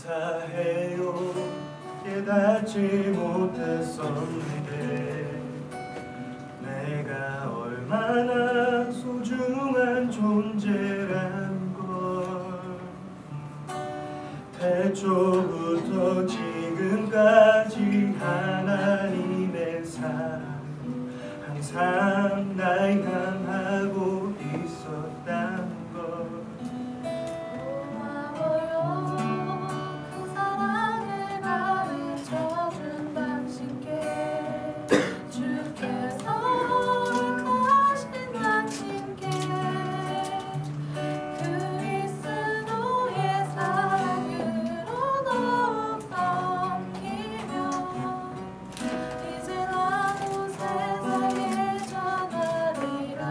감사해요. 깨닫지 못했었는데 내가 얼마나 소중한 존재란 걸. 태초부터 지금까지 하나님의 사랑 항상 날 향하고 있었다는 걸. 고마워요. 그 사랑을 가르쳐준 당신께, 주께서 허락하신 당신께, 그리스도의 사랑으로 더욱 섬기며 이제 나도 세상에 전하리라.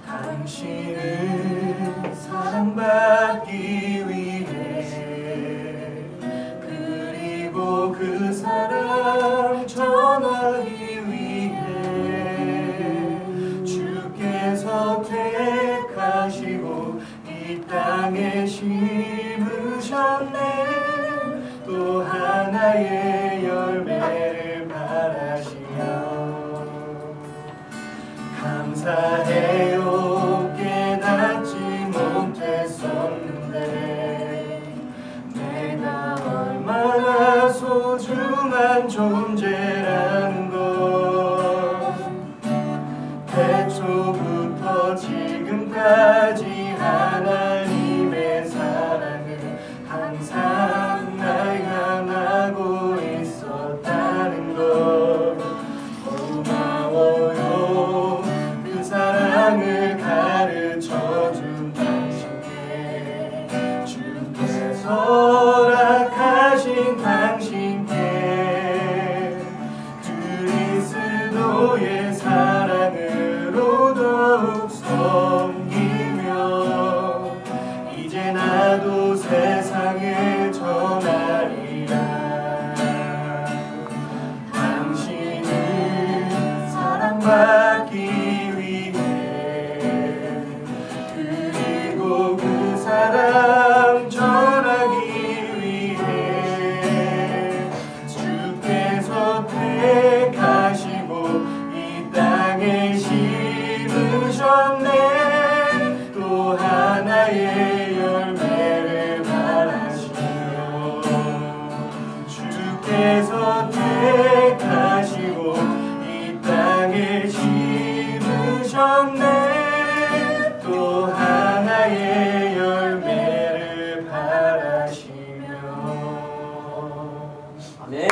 당신은 사랑받기 위해, 그리고 그 사랑 전하기 위해 주께서 택하시고 이 땅에 심으셨네. 또 하나의 열매를 바라시며 감사해요. 깨닫지 못했었는데 내가 얼마나 소중한 존재라는 걸. 태초부터 지금까지 하나님의 사랑을 항상 날 향하고 있었다는 걸. 고마워요. 그 사랑을 가르쳐준 당신께, 주께서 허락하신 당신께, 그리스도의 사랑으로 더욱 섬기며 이제 나도 세상에 전하리라. 당신은 사랑받기 위해, 그리고 그 사랑 전하기 위해 주께서 택하시고 이 땅에 심으셨네. 또 하나의 열매를 바라시며 주께서 택하시고 이 땅에 심으셨네. 또 하나의 열매를 바라시며. 아멘.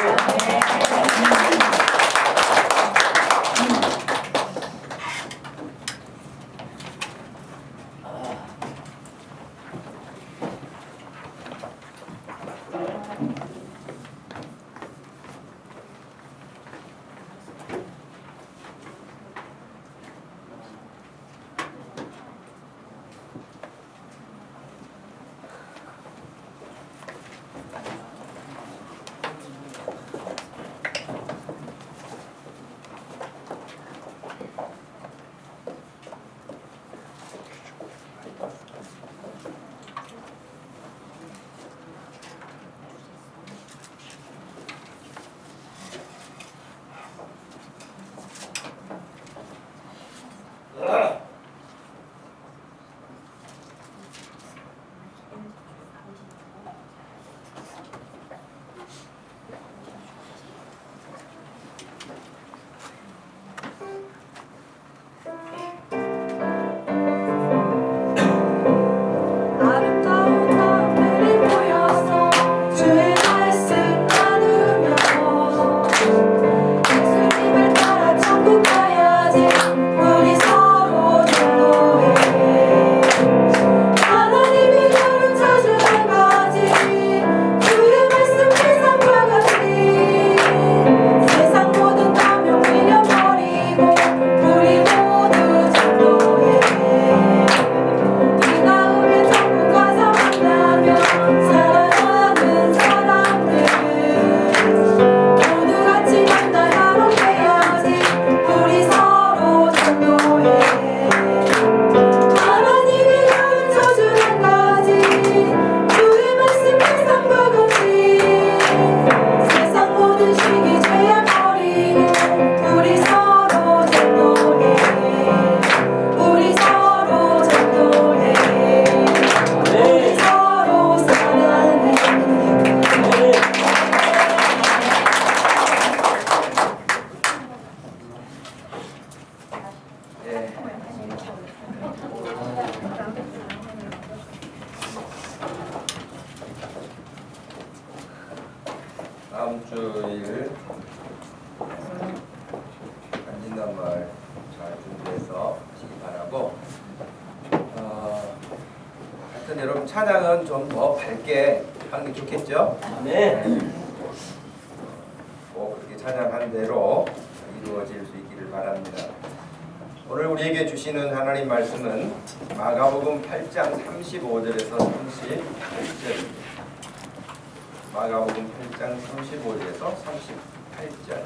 다음 주일 간진단말 잘 준비해서 하시기 바라고, 하여튼 여러분 찬양은 좀 더 밝게 하는 게 좋겠죠? 네. 꼭 그렇게 찬양한 대로 이루어질 수 있기를 바랍니다. 오늘 우리에게 주시는 하나님 말씀은 마가복음 8장 35절에서 38절입니다. 마가복음 8장 35절에서 38절.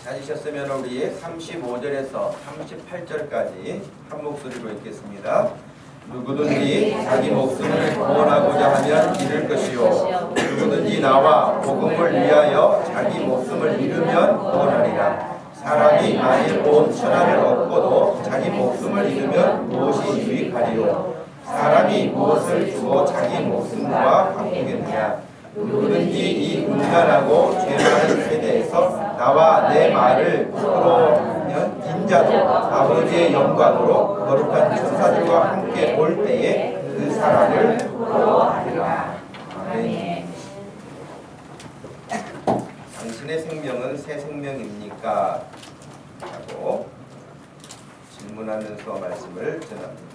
찾으셨으면 우리 35절에서 38절까지 한 목소리로 읽겠습니다. 누구든지 자기 목숨을 구원하고자 하면 잃을 것이요 누구든지 나와 복음을 위하여 자기 목숨을 잃으면 구원하리라. 사람이 만일 온 천하를 얻고도 자기 목숨을 잃으면 무엇이 유익하리요. 사람이 무엇을 주고 자기 목숨과 바꾸겠느냐. 누구든지 이 음란하고 죄 많은 세대에서 나와 내 말을 들어오면 인자도 아버지의 영광으로 거룩한 천사들과 함께 올 때에 그 사람을 부러워하리라. 아멘. 당신의 생명은 새 생명입니까? 하고 질문하면서 말씀을 전합니다.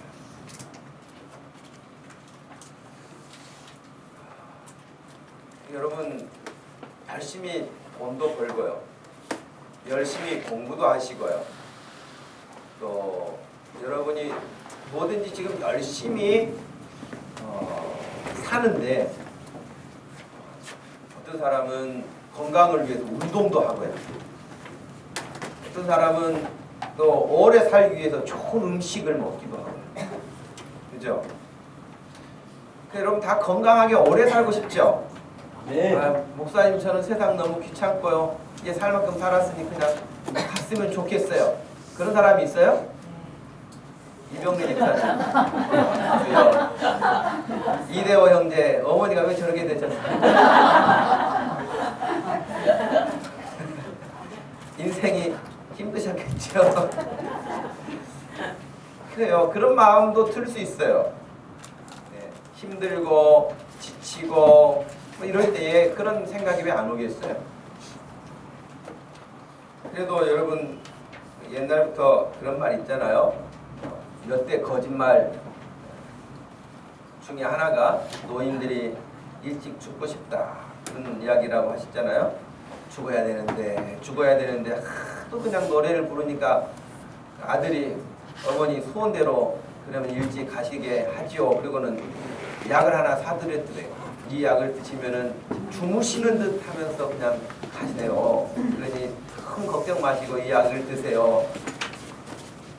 여러분 열심히 돈도 벌고요, 열심히 공부도 하시고요, 또 여러분이 뭐든지 지금 열심히 사는데 어떤 사람은 건강을 위해서 운동도 하고요, 어떤 사람은 또 오래 살기 위해서 좋은 음식을 먹기도 하고요. 그죠? 여러분 다 건강하게 오래 살고 싶죠? 네. 목사님 저는 세상 너무 귀찮고요, 이제 살 만큼 살았으니 그냥 갔으면 좋겠어요. 그런 사람이 있어요? 이병민 집사님, 주여, 이대호 형제, 어머니가 왜 저렇게 되셨어요? 인생이 힘드셨겠죠? 그래요. 그런 마음도 들 수 있어요. 네. 힘들고 지치고 뭐 이럴 때에 그런 생각이 왜 안 오겠어요? 그래도 여러분 옛날부터 그런 말 있잖아요. 몇 대 거짓말 중에 하나가 노인들이 일찍 죽고 싶다 그런 이야기라고 하셨잖아요. 죽어야 되는데 또 그냥 노래를 부르니까 아들이 어머니 소원대로 그러면 일찍 가시게 하지요. 그리고는 약을 하나 사드렸더래요. 이 약을 드시면은 주무시는 듯 하면서 그냥 가시네요. 그러니 큰 걱정 마시고 이 약을 드세요.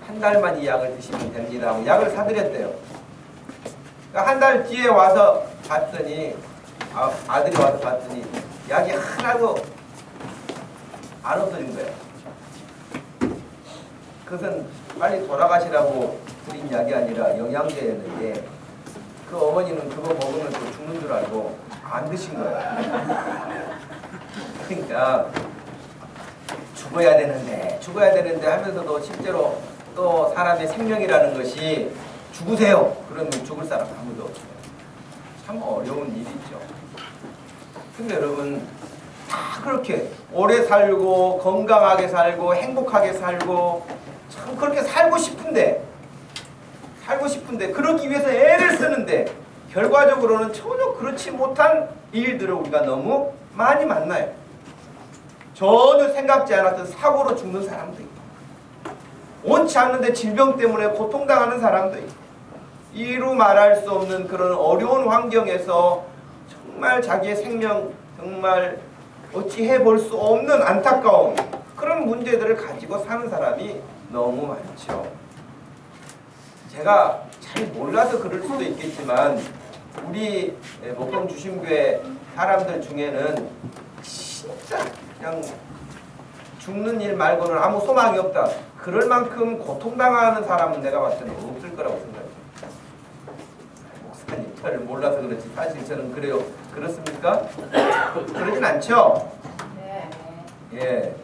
한 달만 이 약을 드시면 됩니다. 약을 사드렸대요. 그러니까 한 달 뒤에 와서 봤더니 아들이 와서 봤더니 약이 하나도 안 없어진 거예요. 그것은 빨리 돌아가시라고 드린 약이 아니라 영양제였는데 그 어머니는 그거 먹으면 또 죽는 줄 알고 안 드신 거예요. 그러니까 죽어야 되는데 하면서도 실제로 또 사람의 생명이라는 것이 죽으세요. 그러면 죽을 사람 아무도 없어요. 참 어려운 일이죠. 근데 여러분 다 그렇게 오래 살고 건강하게 살고 행복하게 살고 참 그렇게 살고 싶은데 그러기 위해서 애를 쓰는데 결과적으로는 전혀 그렇지 못한 일들을 우리가 너무 많이 만나요. 전혀 생각지 않았던 사고로 죽는 사람도 있고 원치 않는데 질병 때문에 고통당하는 사람도 있고 이루 말할 수 없는 그런 어려운 환경에서 정말 자기의 생명 정말 어찌해 볼 수 없는 안타까움 그런 문제들을 가지고 사는 사람이 너무 많죠. 제가 잘 몰라서 그럴 수도 있겠지만 우리 목동 주심교회 사람들 중에는 진짜 그냥 죽는 일 말고는 아무 소망이 없다. 그럴 만큼 고통당하는 사람은 내가 봤을 때는 없을 거라고 생각해요. 목사님 저를 몰라서 그렇지 사실 저는 그래요. 그렇습니까? 그러진 않죠? 네. 예.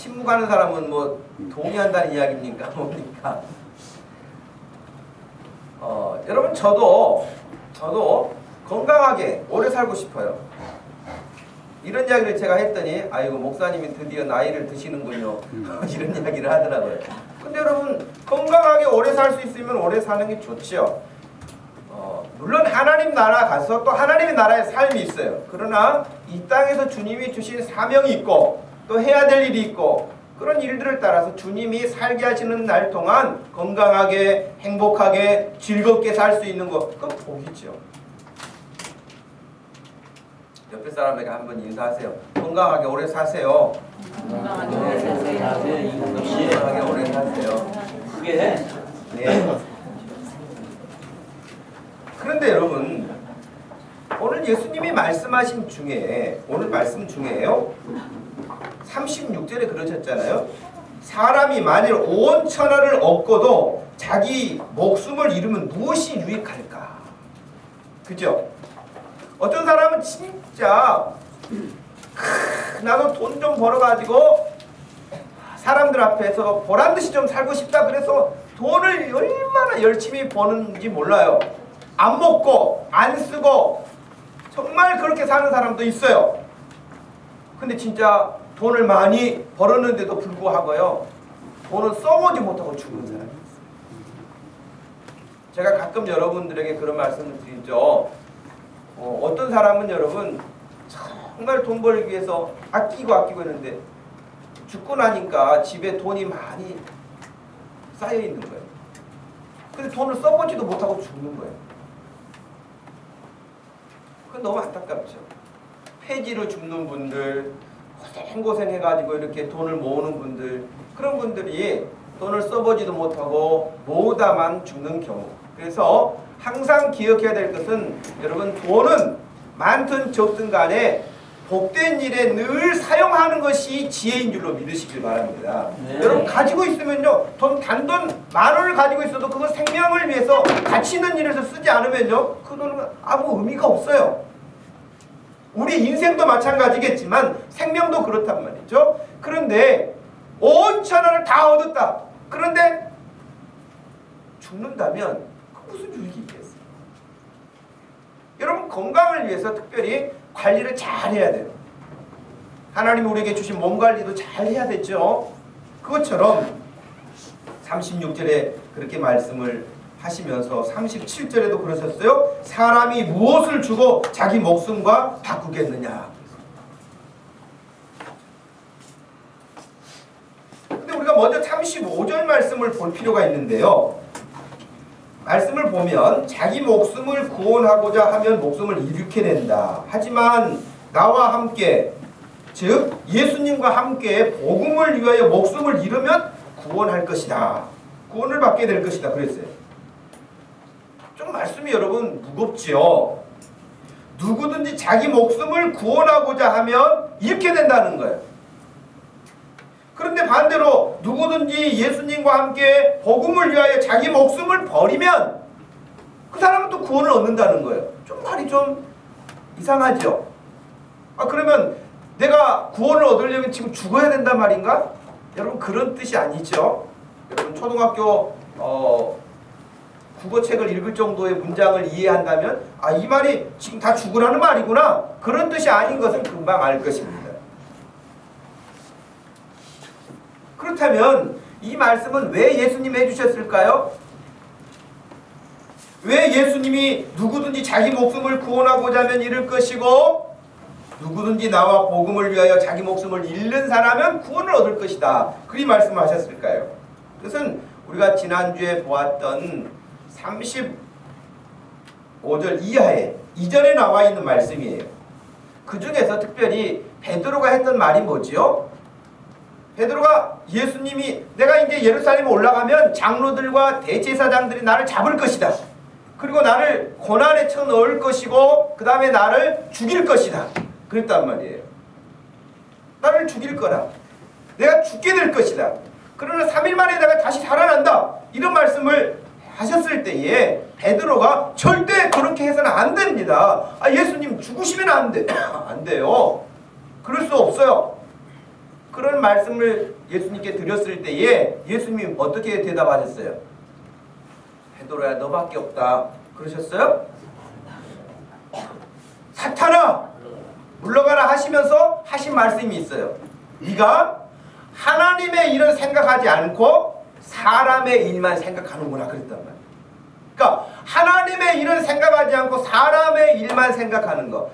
침묵하는 사람은 뭐 동의한다는 이야기입니까? 뭡니까? 여러분 저도 건강하게 오래 살고 싶어요. 이런 이야기를 제가 했더니 아이고 목사님이 드디어 나이를 드시는군요. 이런 이야기를 하더라고요. 근데 여러분 건강하게 오래 살 수 있으면 오래 사는 게 좋죠. 물론 하나님 나라 가서 또 하나님의 나라의 삶이 있어요. 그러나 이 땅에서 주님이 주신 사명이 있고 또 해야 될 일이 있고 그런 일들을 따라서 주님이 살게 하시는 날 동안 건강하게 행복하게 즐겁게 살 수 있는 것 그건 복이죠. 옆에 사람에게 한번 인사하세요. 건강하게 오래 사세요. 건강하게 오래 사세요. 건강하게 오래 사세요. 그게 해. 네. 그런데 여러분 오늘 예수님이 말씀하신 중에 오늘 말씀 중에요 36절에 그러셨잖아요. 사람이 만일 온 천하를 얻고도 자기 목숨을 잃으면 무엇이 유익할까? 그죠? 어떤 사람은 진짜 나도 돈 좀 벌어가지고 사람들 앞에서 보란듯이 좀 살고 싶다 그래서 돈을 얼마나 열심히 버는지 몰라요. 안 먹고 안 쓰고 정말 그렇게 사는 사람도 있어요. 근데 진짜 돈을 많이 벌었는데도 불구하고요 돈을 써보지 못하고 죽는 사람이 있어요. 제가 가끔 여러분들에게 그런 말씀을 드리죠. 어떤 사람은 여러분 정말 돈 벌기 위해서 아끼고 했는데 죽고 나니까 집에 돈이 많이 쌓여 있는 거예요. 근데 돈을 써보지도 못하고 죽는 거예요. 그건 너무 안타깝죠. 폐지로 죽는 분들, 고생해가지고 이렇게 돈을 모으는 분들, 그런 분들이 돈을 써보지도 못하고 모으다만 죽는 경우. 그래서 항상 기억해야 될 것은 여러분 돈은 많든 적든 간에 복된 일에 늘 사용하는 것이 지혜인 줄로 믿으시길 바랍니다. 네. 여러분 가지고 있으면요 단돈 10,000원을 가지고 있어도 그거 생명을 위해서 가치 있는 일에서 쓰지 않으면요 그 돈은 아무 의미가 없어요. 우리 인생도 마찬가지겠지만 생명도 그렇단 말이죠. 그런데 온 천하를 다 얻었다. 그런데 죽는다면 그 무슨 유익이 있겠어요? 여러분 건강을 위해서 특별히 관리를 잘 해야 돼요. 하나님이 우리에게 주신 몸 관리도 잘 해야 되죠. 그것처럼 36절에 그렇게 말씀을 하시면서 37절에도 그러셨어요. 사람이 무엇을 주고 자기 목숨과 바꾸겠느냐. 근데 우리가 먼저 35절 말씀을 볼 필요가 있는데요. 말씀을 보면 자기 목숨을 구원하고자 하면 목숨을 잃게 된다. 하지만 나와 함께 즉 예수님과 함께 복음을 위하여 목숨을 잃으면 구원할 것이다. 구원을 받게 될 것이다. 그랬어요. 좀 말씀이 여러분 무겁지요. 누구든지 자기 목숨을 구원하고자 하면 잃게 된다는 거예요. 그런데 반대로 누구든지 예수님과 함께 복음을 위하여 자기 목숨을 버리면 그 사람은 또 구원을 얻는다는 거예요. 좀 말이 좀 이상하죠. 그러면 내가 구원을 얻으려면 지금 죽어야 된단 말인가? 여러분 그런 뜻이 아니죠. 여러분 초등학교 국어책을 읽을 정도의 문장을 이해한다면 이 말이 지금 다 죽으라는 말이구나. 그런 뜻이 아닌 것은 금방 알 것입니다. 그렇다면 이 말씀은 왜 예수님이 해주셨을까요? 왜 예수님이 누구든지 자기 목숨을 구원하고자 하면 잃을 것이고 누구든지 나와 복음을 위하여 자기 목숨을 잃는 사람은 구원을 얻을 것이다. 그리 말씀하셨을까요? 그것은 우리가 지난주에 보았던 35절 이하에 이전에 나와 있는 말씀이에요. 그 중에서 특별히 베드로가 했던 말이 뭐지요? 베드로가 예수님이 내가 이제 예루살렘에 올라가면 장로들과 대제사장들이 나를 잡을 것이다. 그리고 나를 고난에 쳐넣을 것이고 그 다음에 나를 죽일 것이다. 그랬단 말이에요. 나를 죽일 거라. 내가 죽게 될 것이다. 그러나 3일 만에 내가 다시 살아난다. 이런 말씀을 하셨을 때에 베드로가 절대 그렇게 해서는 안 됩니다. 예수님 죽으시면 안 돼. 안 돼요. 그럴 수 없어요. 그런 말씀을 예수님께 드렸을 때에 예수님 어떻게 대답하셨어요? 베드로야 너밖에 없다 그러셨어요? 사탄아 물러가라 하시면서 하신 말씀이 있어요. 네가 하나님의 일을 생각하지 않고 사람의 일만 생각하는구나 그랬단 말이에요. 그러니까 하나님의 일을 생각하지 않고 사람의 일만 생각하는 거.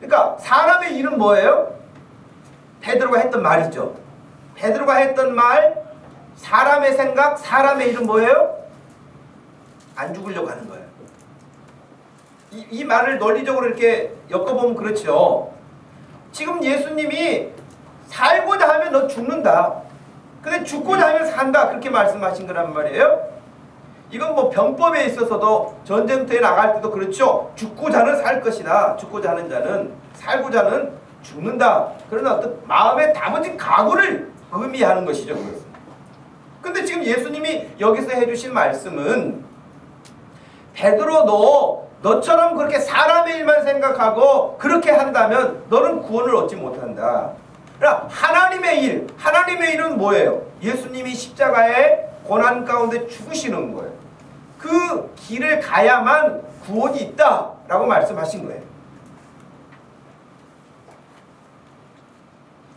그러니까 사람의 일은 뭐예요? 베드로가 했던 말이죠. 베드로가 했던 말, 사람의 생각, 사람의 일은 뭐예요? 안 죽으려고 하는 거예요. 이 말을 논리적으로 이렇게 엮어보면 그렇죠. 지금 예수님이 살고자 하면 너 죽는다. 근데 죽고자 하면 산다. 그렇게 말씀하신 거란 말이에요. 이건 뭐 병법에 있어서도 전쟁터에 나갈 때도 그렇죠. 죽고자 하는 살 것이나 죽고자 하는 자는 살고자 하는 죽는다. 그런 어떤 마음에 담아진 각오를 의미하는 것이죠. 그것은. 근데 지금 예수님이 여기서 해주신 말씀은 베드로 너처럼 그렇게 사람의 일만 생각하고 그렇게 한다면 너는 구원을 얻지 못한다. 그러나 하나님의 일은 뭐예요? 예수님이 십자가의 고난 가운데 죽으시는 거예요. 그 길을 가야만 구원이 있다라고 말씀하신 거예요.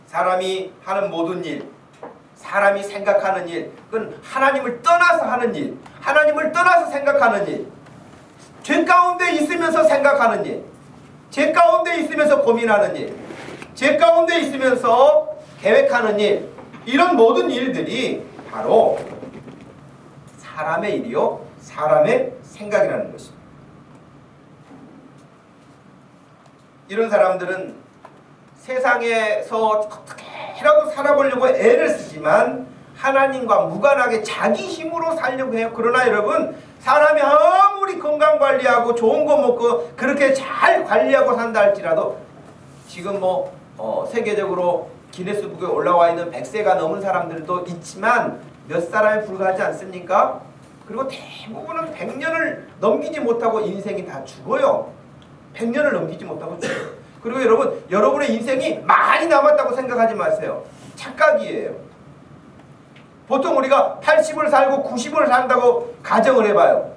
사람이 하는 모든 일, 사람이 생각하는 일, 그건 하나님을 떠나서 하는 일, 하나님을 떠나서 생각하는 일, 죄 가운데 있으면서 생각하는 일, 죄 가운데 있으면서 고민하는 일, 죄 가운데 있으면서 계획하는 일, 이런 모든 일들이 바로 사람의 일이요, 사람의 생각이라는 것입니다. 이런 사람들은 세상에서 어떻게라도 살아보려고 애를 쓰지만 하나님과 무관하게 자기 힘으로 살려고 해요. 그러나 여러분, 사람이 아무리 건강관리하고 좋은 거 먹고 그렇게 잘 관리하고 산다 할지라도 지금 세계적으로 기네스북에 올라와 있는 100세가 넘은 사람들도 있지만 몇 사람에 불과하지 않습니까? 그리고 대부분은 100년을 넘기지 못하고 인생이 다 죽어요. 100년을 넘기지 못하고 죽어요. 그리고 여러분의 인생이 많이 남았다고 생각하지 마세요. 착각이에요. 보통 우리가 80을 살고 90을 산다고 가정을 해봐요.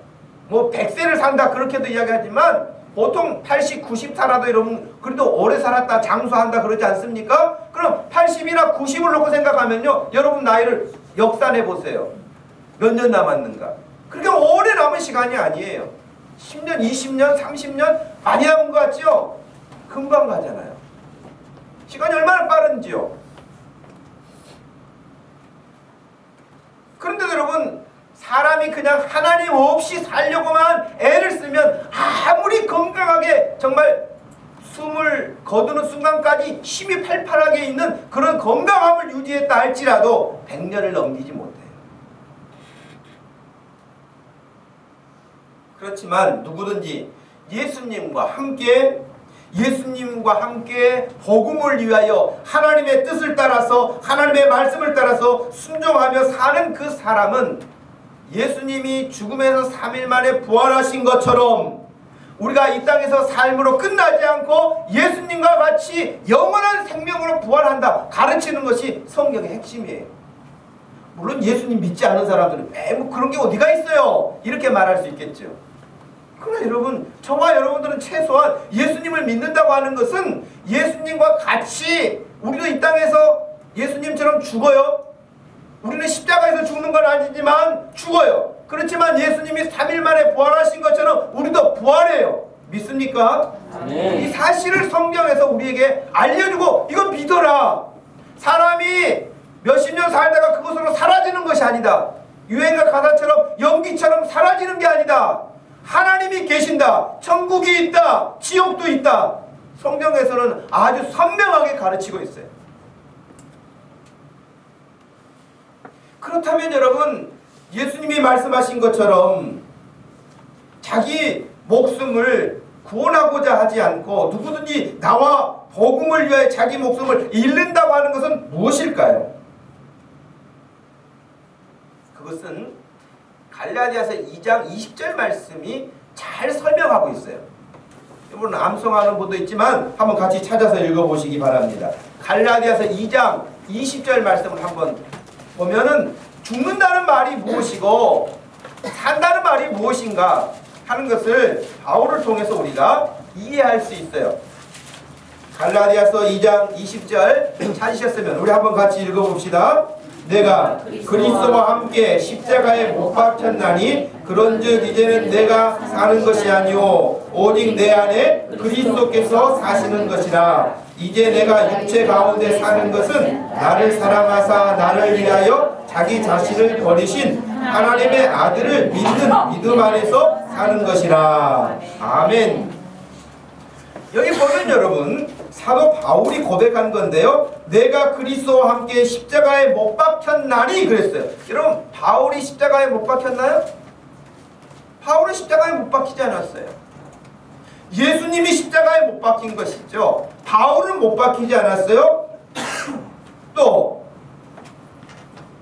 100세를 산다 그렇게도 이야기하지만 보통 80, 90 살아도 여러분 그래도 오래 살았다 장수한다 그러지 않습니까? 그럼 80이나 90을 놓고 생각하면요, 여러분 나이를 역산해 보세요. 몇 년 남았는가? 그렇게 오래 남은 시간이 아니에요. 10년, 20년, 30년 많이 남은 것 같죠? 금방 가잖아요. 시간이 얼마나 빠른지요. 그런데 여러분, 사람이 그냥 하나님 없이 살려고만 애를 쓰면 아무리 건강하게 정말 숨을 거두는 순간까지 힘이 팔팔하게 있는 그런 건강함을 유지했다 할지라도 100년을 넘기지 못해요. 그렇지만 누구든지 예수님과 함께 복음을 위하여 하나님의 뜻을 따라서 하나님의 말씀을 따라서 순종하며 사는 그 사람은 예수님이 죽음에서 3일 만에 부활하신 것처럼 우리가 이 땅에서 삶으로 끝나지 않고 예수님과 같이 영원한 생명으로 부활한다 가르치는 것이 성경의 핵심이에요. 물론 예수님 믿지 않는 사람들은 그런 게 어디가 있어요 이렇게 말할 수 있겠죠. 그러나 여러분, 저와 여러분들은 최소한 예수님을 믿는다고 하는 것은 예수님과 같이 우리도 이 땅에서 예수님처럼 죽어요. 우리는 십자가에서 죽는 건 아니지만 죽어요. 그렇지만 예수님이 3일 만에 부활하신 것처럼 우리도 부활해요. 믿습니까? 이 사실을 성경에서 우리에게 알려주고 이건 믿어라. 사람이 몇십 년 살다가 그것으로 사라지는 것이 아니다. 유행가 가사처럼 연기처럼 사라지는 게 아니다. 하나님이 계신다. 천국이 있다. 지옥도 있다. 성경에서는 아주 선명하게 가르치고 있어요. 그렇다면 여러분, 예수님이 말씀하신 것처럼 자기 목숨을 구원하고자 하지 않고 누구든지 나와 복음을 위하여 자기 목숨을 잃는다고 하는 것은 무엇일까요? 그것은 갈라디아서 2장 20절 말씀이 잘 설명하고 있어요. 여러분 암송하는 분도 있지만 한번 같이 찾아서 읽어보시기 바랍니다. 갈라디아서 2장 20절 말씀을 한번 보면은 죽는다는 말이 무엇이고 산다는 말이 무엇인가 하는 것을 바울을 통해서 우리가 이해할 수 있어요. 갈라디아서 2장 20절 찾으셨으면 우리 한번 같이 읽어봅시다. 내가 그리스도와 함께 십자가에 못 박혔나니 그런즉 이제는 내가 사는 것이 아니오 오직 내 안에 그리스도께서 사시는 것이라. 이제 내가 육체 가운데 사는 것은 나를 사랑하사 나를 위하여 자기 자신을 버리신 하나님의 아들을 믿는 믿음 안에서 사는 것이라. 아멘. 여기 보면 여러분 사도 바울이 고백한 건데요. 내가 그리스도와 함께 십자가에 못 박혔나니 그랬어요. 여러분 바울이 십자가에 못 박혔나요? 바울은 십자가에 못 박히지 않았어요. 예수님이 십자가에 못 박힌 것이죠. 바울은 못 박히지 않았어요. 또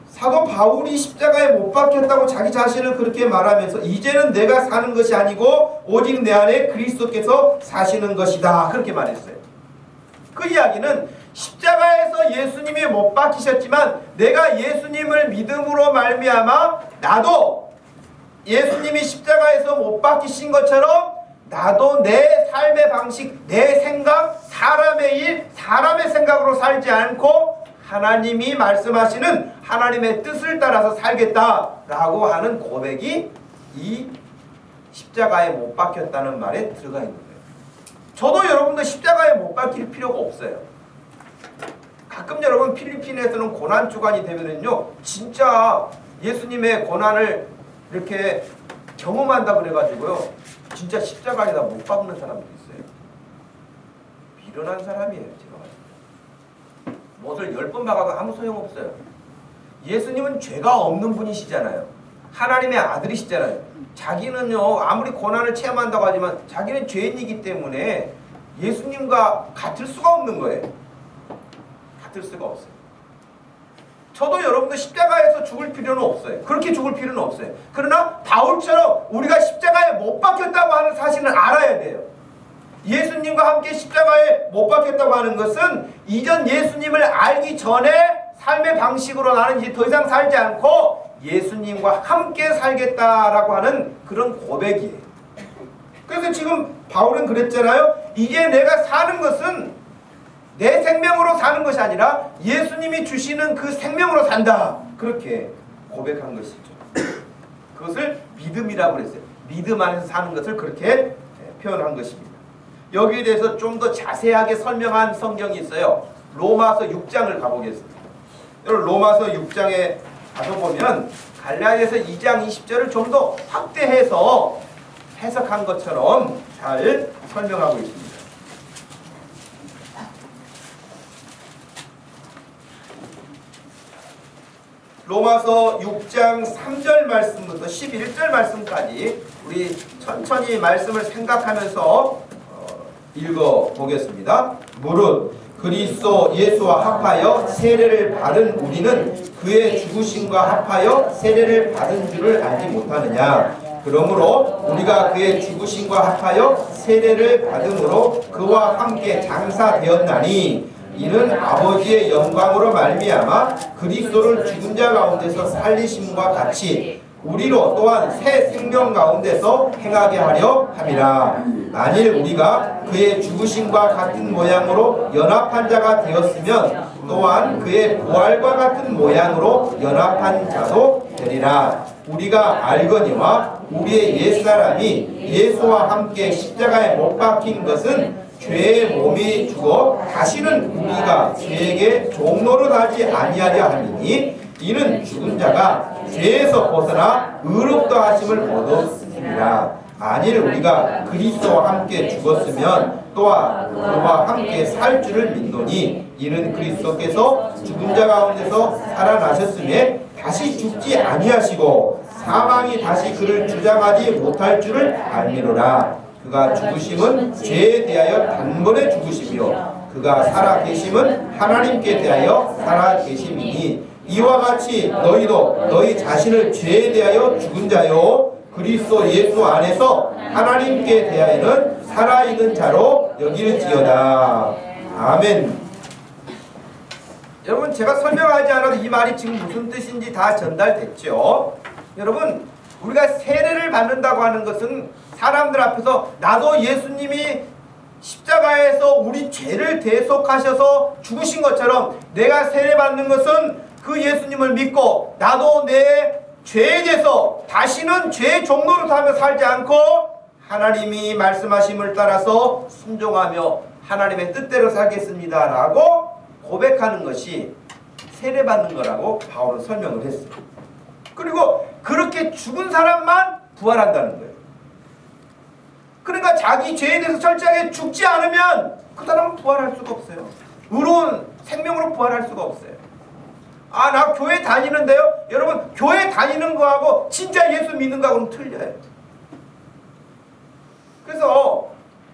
사도 바울이 십자가에 못 박혔다고 자기 자신을 그렇게 말하면서 이제는 내가 사는 것이 아니고 오직 내 안에 그리스도께서 사시는 것이다 그렇게 말했어요. 그 이야기는 십자가에서 예수님이 못 박히셨지만 내가 예수님을 믿음으로 말미암아 나도 예수님이 십자가에서 못 박히신 것처럼 나도 내 삶의 방식, 내 생각, 사람의 일, 사람의 생각으로 살지 않고 하나님이 말씀하시는 하나님의 뜻을 따라서 살겠다라고 하는 고백이 이 십자가에 못 박혔다는 말에 들어가 있는 거예요. 저도 여러분도 십자가에 못 박힐 필요가 없어요. 가끔 여러분 필리핀에서는 고난 주간이 되면은요 진짜 예수님의 고난을 이렇게 경험한다 그래가지고요 진짜 십자가에다 못 박는 사람도 있어요. 미련한 사람이에요. 제가 봤을 때 못을 10번 박아도 아무 소용없어요. 예수님은 죄가 없는 분이시잖아요. 하나님의 아들이시잖아요. 자기는요 아무리 고난을 체험한다고 하지만 자기는 죄인이기 때문에 예수님과 같을 수가 없는 거예요. 같을 수가 없어요. 저도 여러분도 십자가에서 죽을 필요는 없어요. 그렇게 죽을 필요는 없어요. 그러나 바울처럼 우리가 십자가에 못 박혔다고 하는 사실을 알아야 돼요. 예수님과 함께 십자가에 못 박혔다고 하는 것은 이전 예수님을 알기 전에 삶의 방식으로 나는 이제 더 이상 살지 않고 예수님과 함께 살겠다라고 하는 그런 고백이에요. 그래서 지금 바울은 그랬잖아요. 이제 내가 사는 것은 내 생명으로 사는 것이 아니라 예수님이 주시는 그 생명으로 산다. 그렇게 고백한 것이죠. 그것을 믿음이라고 그랬어요. 믿음 안에서 사는 것을 그렇게 표현한 것입니다. 여기에 대해서 좀 더 자세하게 설명한 성경이 있어요. 로마서 6장을 가보겠습니다. 여러분 로마서 6장에 가서 보면 갈라디아서 2장 20절을 좀 더 확대해서 해석한 것처럼 잘 설명하고 있습니다. 로마서 6장 3절 말씀부터 11절 말씀까지 우리 천천히 말씀을 생각하면서 읽어보겠습니다. 무릇 그리스도 예수와 합하여 세례를 받은 우리는 그의 죽으심과 합하여 세례를 받은 줄을 알지 못하느냐. 그러므로 우리가 그의 죽으심과 합하여 세례를 받음으로 그와 함께 장사되었나니 이는 아버지의 영광으로 말미암아 그리스도를 죽은 자 가운데서 살리심과 같이 우리로 또한 새 생명 가운데서 행하게 하려 함이라. 만일 우리가 그의 죽으심과 같은 모양으로 연합한 자가 되었으면 또한 그의 부활과 같은 모양으로 연합한 자도 되리라. 우리가 알거니와 우리의 옛사람이 예수와 함께 십자가에 못 박힌 것은 죄의 몸이 죽어 다시는 우리가 죄에게 종노릇하지 아니하려 함이니 이는 죽은 자가 죄에서 벗어나 의롭다 하심을 얻었으리라. 만일 우리가 그리스도와 함께 죽었으면 또한 그와 함께 살 줄을 믿노니 이는 그리스도께서 죽은 자 가운데서 살아나셨음에 다시 죽지 아니하시고 사망이 다시 그를 주장하지 못할 줄을 알미로라. 그가 죽으심은 죄에 대하여 단번에 죽으시며 그가 살아계심은 하나님께 대하여 살아계심이니 이와 같이 너희도 너희 자신을 죄에 대하여 죽은 자요 그리스도 예수 안에서 하나님께 대하여는 살아있는 자로 여길지어다. 아멘. 여러분 제가 설명하지 않아도 이 말이 지금 무슨 뜻인지 다 전달됐죠. 여러분 우리가 세례를 받는다고 하는 것은 사람들 앞에서 나도 예수님이 십자가에서 우리 죄를 대속하셔서 죽으신 것처럼 내가 세례 받는 것은 그 예수님을 믿고 나도 내 죄에 대해서 다시는 죄 종로로 하며 살지 않고 하나님이 말씀하심을 따라서 순종하며 하나님의 뜻대로 살겠습니다 라고 고백하는 것이 세례받는 거라고 바울은 설명을 했어요. 그리고 그렇게 죽은 사람만 부활한다는 거예요. 그러니까 자기 죄에 대해서 철저하게 죽지 않으면 그 사람은 부활할 수가 없어요. 의로운 생명으로 부활할 수가 없어요. 아, 나 교회 다니는데요? 여러분 교회 다니는 거하고 진짜 예수 믿는 거하고는 틀려요. 그래서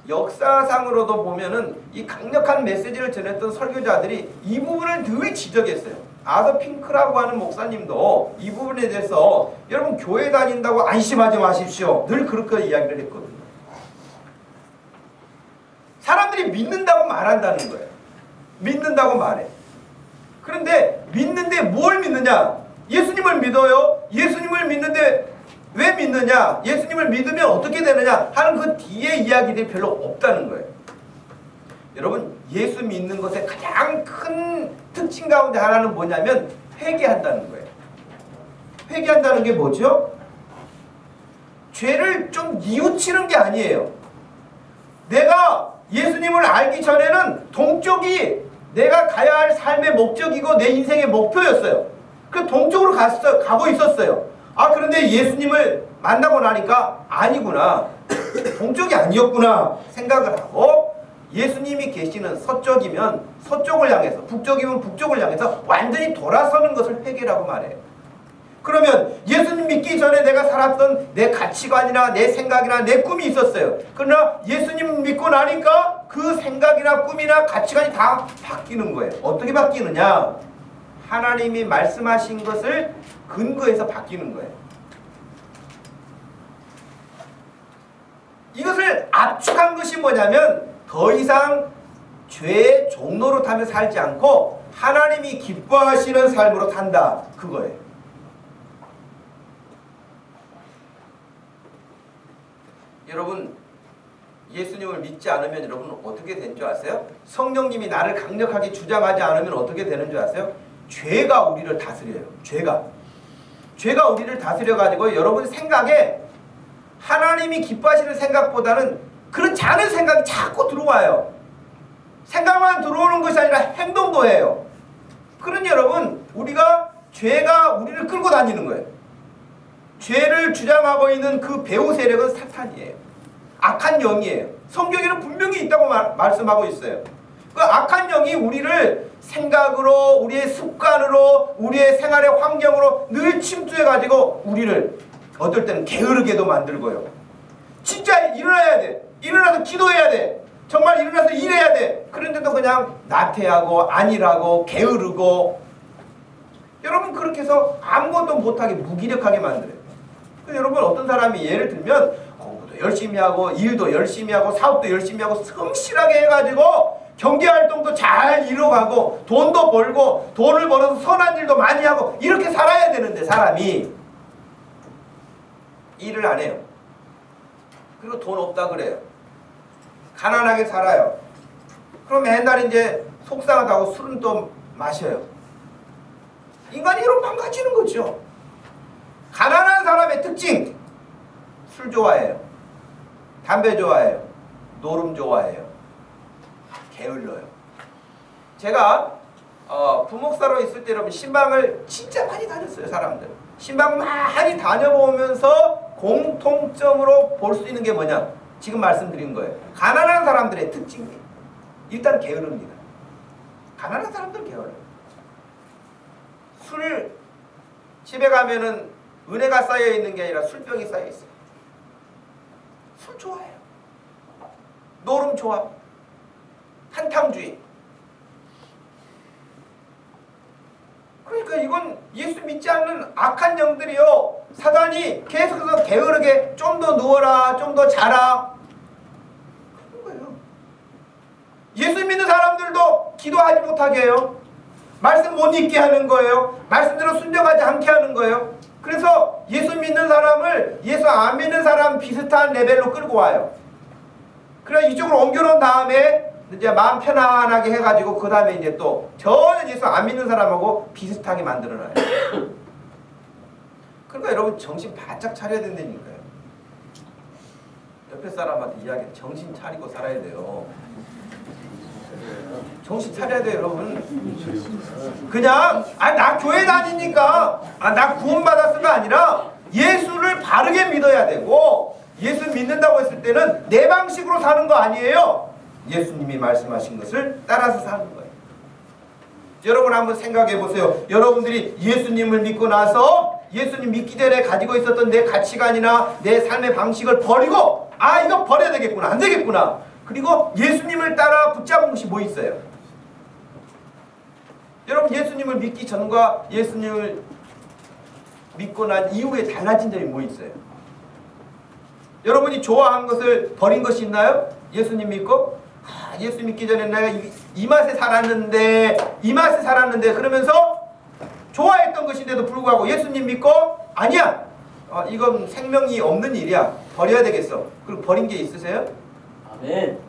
역사상으로도 보면은 이 강력한 메시지를 전했던 설교자들이 이 부분을 늘 지적했어요. 아더 핑크라고 하는 목사님도 이 부분에 대해서 여러분 교회 다닌다고 안심하지 마십시오. 늘 그렇게 이야기를 했거든요. 사람들이 믿는다고 말한다는 거예요. 믿는다고 말해. 그런데 믿는데 뭘 믿느냐? 예수님을 믿어요. 예수님을 믿는데 왜 믿느냐? 예수님을 믿으면 어떻게 되느냐? 하는 그 뒤에 이야기들이 별로 없다는 거예요. 여러분 예수 믿는 것의 가장 큰 특징 가운데 하나는 뭐냐면 회개한다는 거예요. 회개한다는 게 뭐죠? 죄를 좀 뉘우치는 게 아니에요. 내가 예수님을 알기 전에는 동쪽이 내가 가야 할 삶의 목적이고 내 인생의 목표였어요. 그 동쪽으로 가고 있었어요. 아, 그런데 예수님을 만나고 나니까 아니구나. 동쪽이 아니었구나 생각을 하고 예수님이 계시는 서쪽이면 서쪽을 향해서 북쪽이면 북쪽을 향해서 완전히 돌아서는 것을 회개라고 말해요. 그러면 예수님 믿기 전에 내가 살았던 내 가치관이나 내 생각이나 내 꿈이 있었어요. 그러나 예수님 믿고 나니까 그 생각이나 꿈이나 가치관이 다 바뀌는 거예요. 어떻게 바뀌느냐? 하나님이 말씀하신 것을 근거해서 바뀌는 거예요. 이것을 압축한 것이 뭐냐면 더 이상 죄의 종로로 타며 살지 않고 하나님이 기뻐하시는 삶으로 산다. 그거예요. 여러분 예수님을 믿지 않으면 여러분 어떻게 된 줄 아세요? 성령님이 나를 강력하게 주장하지 않으면 어떻게 되는 줄 아세요? 죄가 우리를 다스려요. 죄가 우리를 다스려가지고 여러분 생각에 하나님이 기뻐하시는 생각보다는 그런 작은 생각이 자꾸 들어와요. 생각만 들어오는 것이 아니라 행동도 해요. 그러니 여러분 죄가 우리를 끌고 다니는 거예요. 죄를 주장하고 있는 그 배후 세력은 사탄이에요. 악한 영이에요. 성경에는 분명히 있다고 말씀하고 있어요. 그 악한 영이 우리를 생각으로, 우리의 습관으로, 우리의 생활의 환경으로 늘 침투해가지고 우리를 어떨 때는 게으르게도 만들고요. 진짜 일어나야 돼. 일어나서 기도해야 돼. 정말 일어나서 일해야 돼. 그런데도 그냥 나태하고 안일하고 게으르고 여러분 그렇게 해서 아무것도 못하게 무기력하게 만들어요. 여러분 어떤 사람이 예를 들면 공부도 열심히 하고 일도 열심히 하고 사업도 열심히 하고 성실하게 해가지고 경제활동도 잘 이뤄가고 돈도 벌고 돈을 벌어서 선한 일도 많이 하고 이렇게 살아야 되는데 사람이 일을 안 해요. 그리고 돈 없다 그래요. 가난하게 살아요. 그럼 맨날 이제 속상하다고 술은 또 마셔요. 인간이 이런 망가지는 거죠. 가난한 사람의 특징, 술 좋아해요. 담배 좋아해요. 노름 좋아해요. 게을러요. 제가 부목사로 있을 때 여러분 신방을 진짜 많이 다녔어요. 사람들 신방 많이 다녀보면서 공통점으로 볼 수 있는 게 뭐냐, 지금 말씀드린 거예요. 가난한 사람들의 특징이에요. 일단 게으릅니다. 가난한 사람들 게을러요. 술 집에 가면은 은혜가 쌓여 있는 게 아니라 술병이 쌓여 있어요. 술 좋아해요. 노름 좋아. 한탕주의. 그러니까 이건 예수 믿지 않는 악한 영들이요. 사단이 계속해서 게으르게 좀 더 누워라, 좀 더 자라. 그런 거예요. 예수 믿는 사람들도 기도하지 못하게 해요. 말씀 못 읽게 하는 거예요. 말씀대로 순종하지 않게 하는 거예요. 그래서 예수 믿는 사람을 예수 안 믿는 사람 비슷한 레벨로 끌고 와요. 그래서 이쪽으로 옮겨놓은 다음에 이제 마음 편안하게 해가지고 그 다음에 이제 또 전혀 예수 안 믿는 사람하고 비슷하게 만들어놔요. 그러니까 여러분 정신 바짝 차려야 된다니까요. 옆에 사람한테 이야기 정신 차리고 살아야 돼요. 정신 차려야 돼요, 여러분. 그냥 나 교회 다니니까 나 구원받았을가 아니라 예수를 바르게 믿어야 되고 예수 믿는다고 했을 때는 내 방식으로 사는 거 아니에요. 예수님이 말씀하신 것을 따라서 사는 거예요. 여러분 한번 생각해 보세요. 여러분들이 예수님을 믿고 나서 예수님 믿기 전에 가지고 있었던 내 가치관이나 내 삶의 방식을 버리고 이거 버려야 되겠구나, 안 되겠구나. 그리고 예수님을 따라 붙잡은 것이 뭐 있어요? 여러분 예수님을 믿기 전과 예수님을 믿고 난 이후에 달라진 점이 뭐 있어요? 여러분이 좋아한 것을 버린 것이 있나요? 예수님 믿고 예수 믿기 전에 내가 이 맛에 살았는데 그러면서 좋아했던 것인데도 불구하고 예수님 믿고 아니야, 이건 생명이 없는 일이야, 버려야 되겠어. 그리고 버린 게 있으세요? 아멘.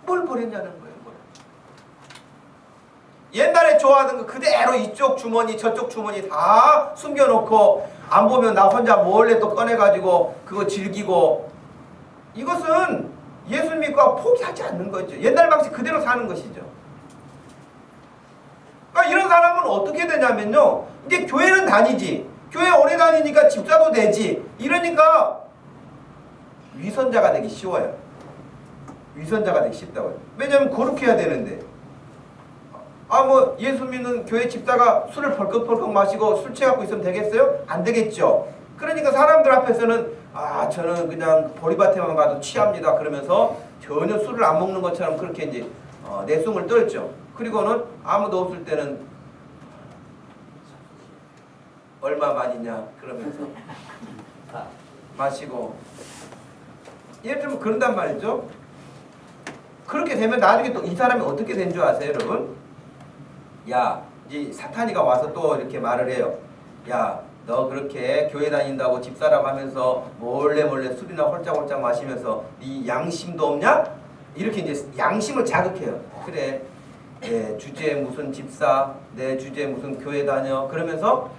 뭘 버렸냐는 거예요. 뭘. 옛날에 좋아하던 거 그대로 이쪽 주머니 저쪽 주머니 다 숨겨놓고 안 보면 나 혼자 몰래 또 꺼내가지고 그거 즐기고, 이것은 예수 믿고 포기하지 않는 거죠. 옛날 방식 그대로 사는 것이죠. 그러니까 이런 사람은 어떻게 되냐면요, 이제 교회는 다니지, 교회 오래 다니니까 집사도 되지, 이러니까 위선자가 되기 쉬워요. 위선자가 되기 쉽다고요. 왜냐하면 거룩해야 되는데, 뭐 예수 믿는 교회 집사가 술을 벌컥벌컥 마시고 술 취하고 있으면 되겠어요? 안 되겠죠. 그러니까 사람들 앞에서는 저는 그냥 보리밭에만 가도 취합니다 그러면서 전혀 술을 안 먹는 것처럼 그렇게 이제 내숭을 떨죠. 그리고는 아무도 없을 때는 얼마만이냐 그러면서 마시고, 예를 들면 그런단 말이죠. 그렇게 되면 나중에 또 이 사람이 어떻게 된 줄 아세요, 여러분? 이제 사탄이가 와서 또 이렇게 말을 해요. 너 그렇게 교회 다닌다고 집사람 하면서 몰래 술이나 홀짝홀짝 마시면서 네 양심도 없냐? 이렇게 이제 양심을 자극해요. 그래, 내 주제에 무슨 집사, 내 주제에 무슨 교회 다녀, 그러면서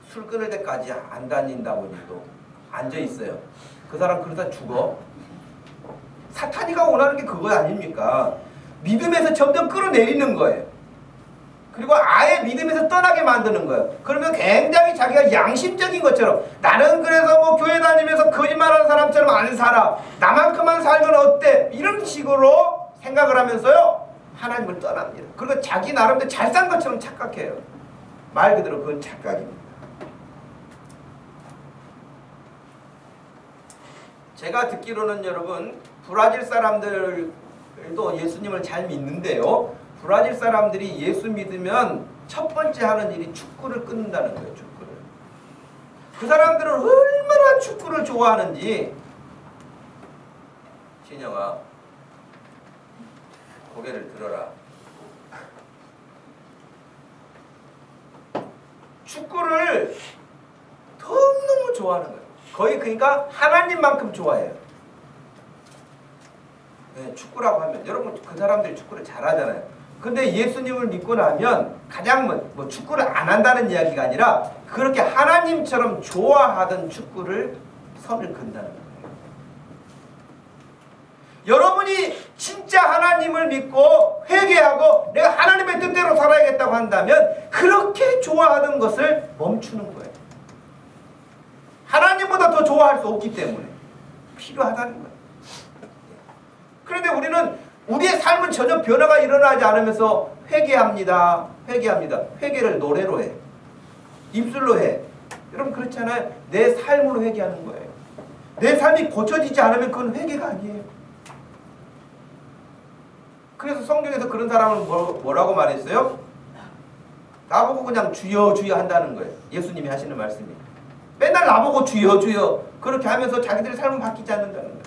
술 끊을 때까지 안 다닌다고 또 앉아 있어요. 그 사람 그러다 죽어. 사탄이가 원하는 게 그거 아닙니까? 믿음에서 점점 끌어내리는 거예요. 그리고 아예 믿음에서 떠나게 만드는 거예요. 그러면 굉장히 자기가 양심적인 것처럼, 나는 그래서 뭐 교회 다니면서 거짓말하는 사람처럼 안 살아, 나만큼만 살면 어때, 이런 식으로 생각을 하면서요 하나님을 떠납니다. 그리고 자기 나름대로 잘 산 것처럼 착각해요. 말 그대로 그건 착각입니다. 제가 듣기로는 여러분 브라질 사람들도 예수님을 잘 믿는데요, 브라질 사람들이 예수 믿으면 첫 번째 하는 일이 축구를 끊는다는 거예요. 축구를. 그 사람들은 얼마나 축구를 좋아하는지. 진영아, 고개를 들어라. 축구를 너무너무 좋아하는 거예요. 거의 그러니까 하나님만큼 좋아해요. 네, 축구라고 하면 여러분 그 사람들이 축구를 잘하잖아요. 근데 예수님을 믿고 나면 가장 뭐 축구를 안 한다는 이야기가 아니라 그렇게 하나님처럼 좋아하던 축구를 선을 그은다는 거예요. 여러분이 진짜 하나님을 믿고 회개하고 내가 하나님의 뜻대로 살아야겠다고 한다면 그렇게 좋아하던 것을 멈추는 거예요. 하나님보다 더 좋아할 수 없기 때문에 필요하다는 거예요. 그런데 우리는 우리의 삶은 전혀 변화가 일어나지 않으면서 회개합니다. 회개를 노래로 해. 입술로 해. 여러분 그렇잖아요. 내 삶으로 회개하는 거예요. 내 삶이 고쳐지지 않으면 그건 회개가 아니에요. 그래서 성경에서 그런 사람을 뭐라고 말했어요? 나보고 그냥 주여 주여 한다는 거예요. 예수님이 하시는 말씀이. 맨날 나보고 주여 주여 그렇게 하면서 자기들의 삶은 바뀌지 않는다는 거예요.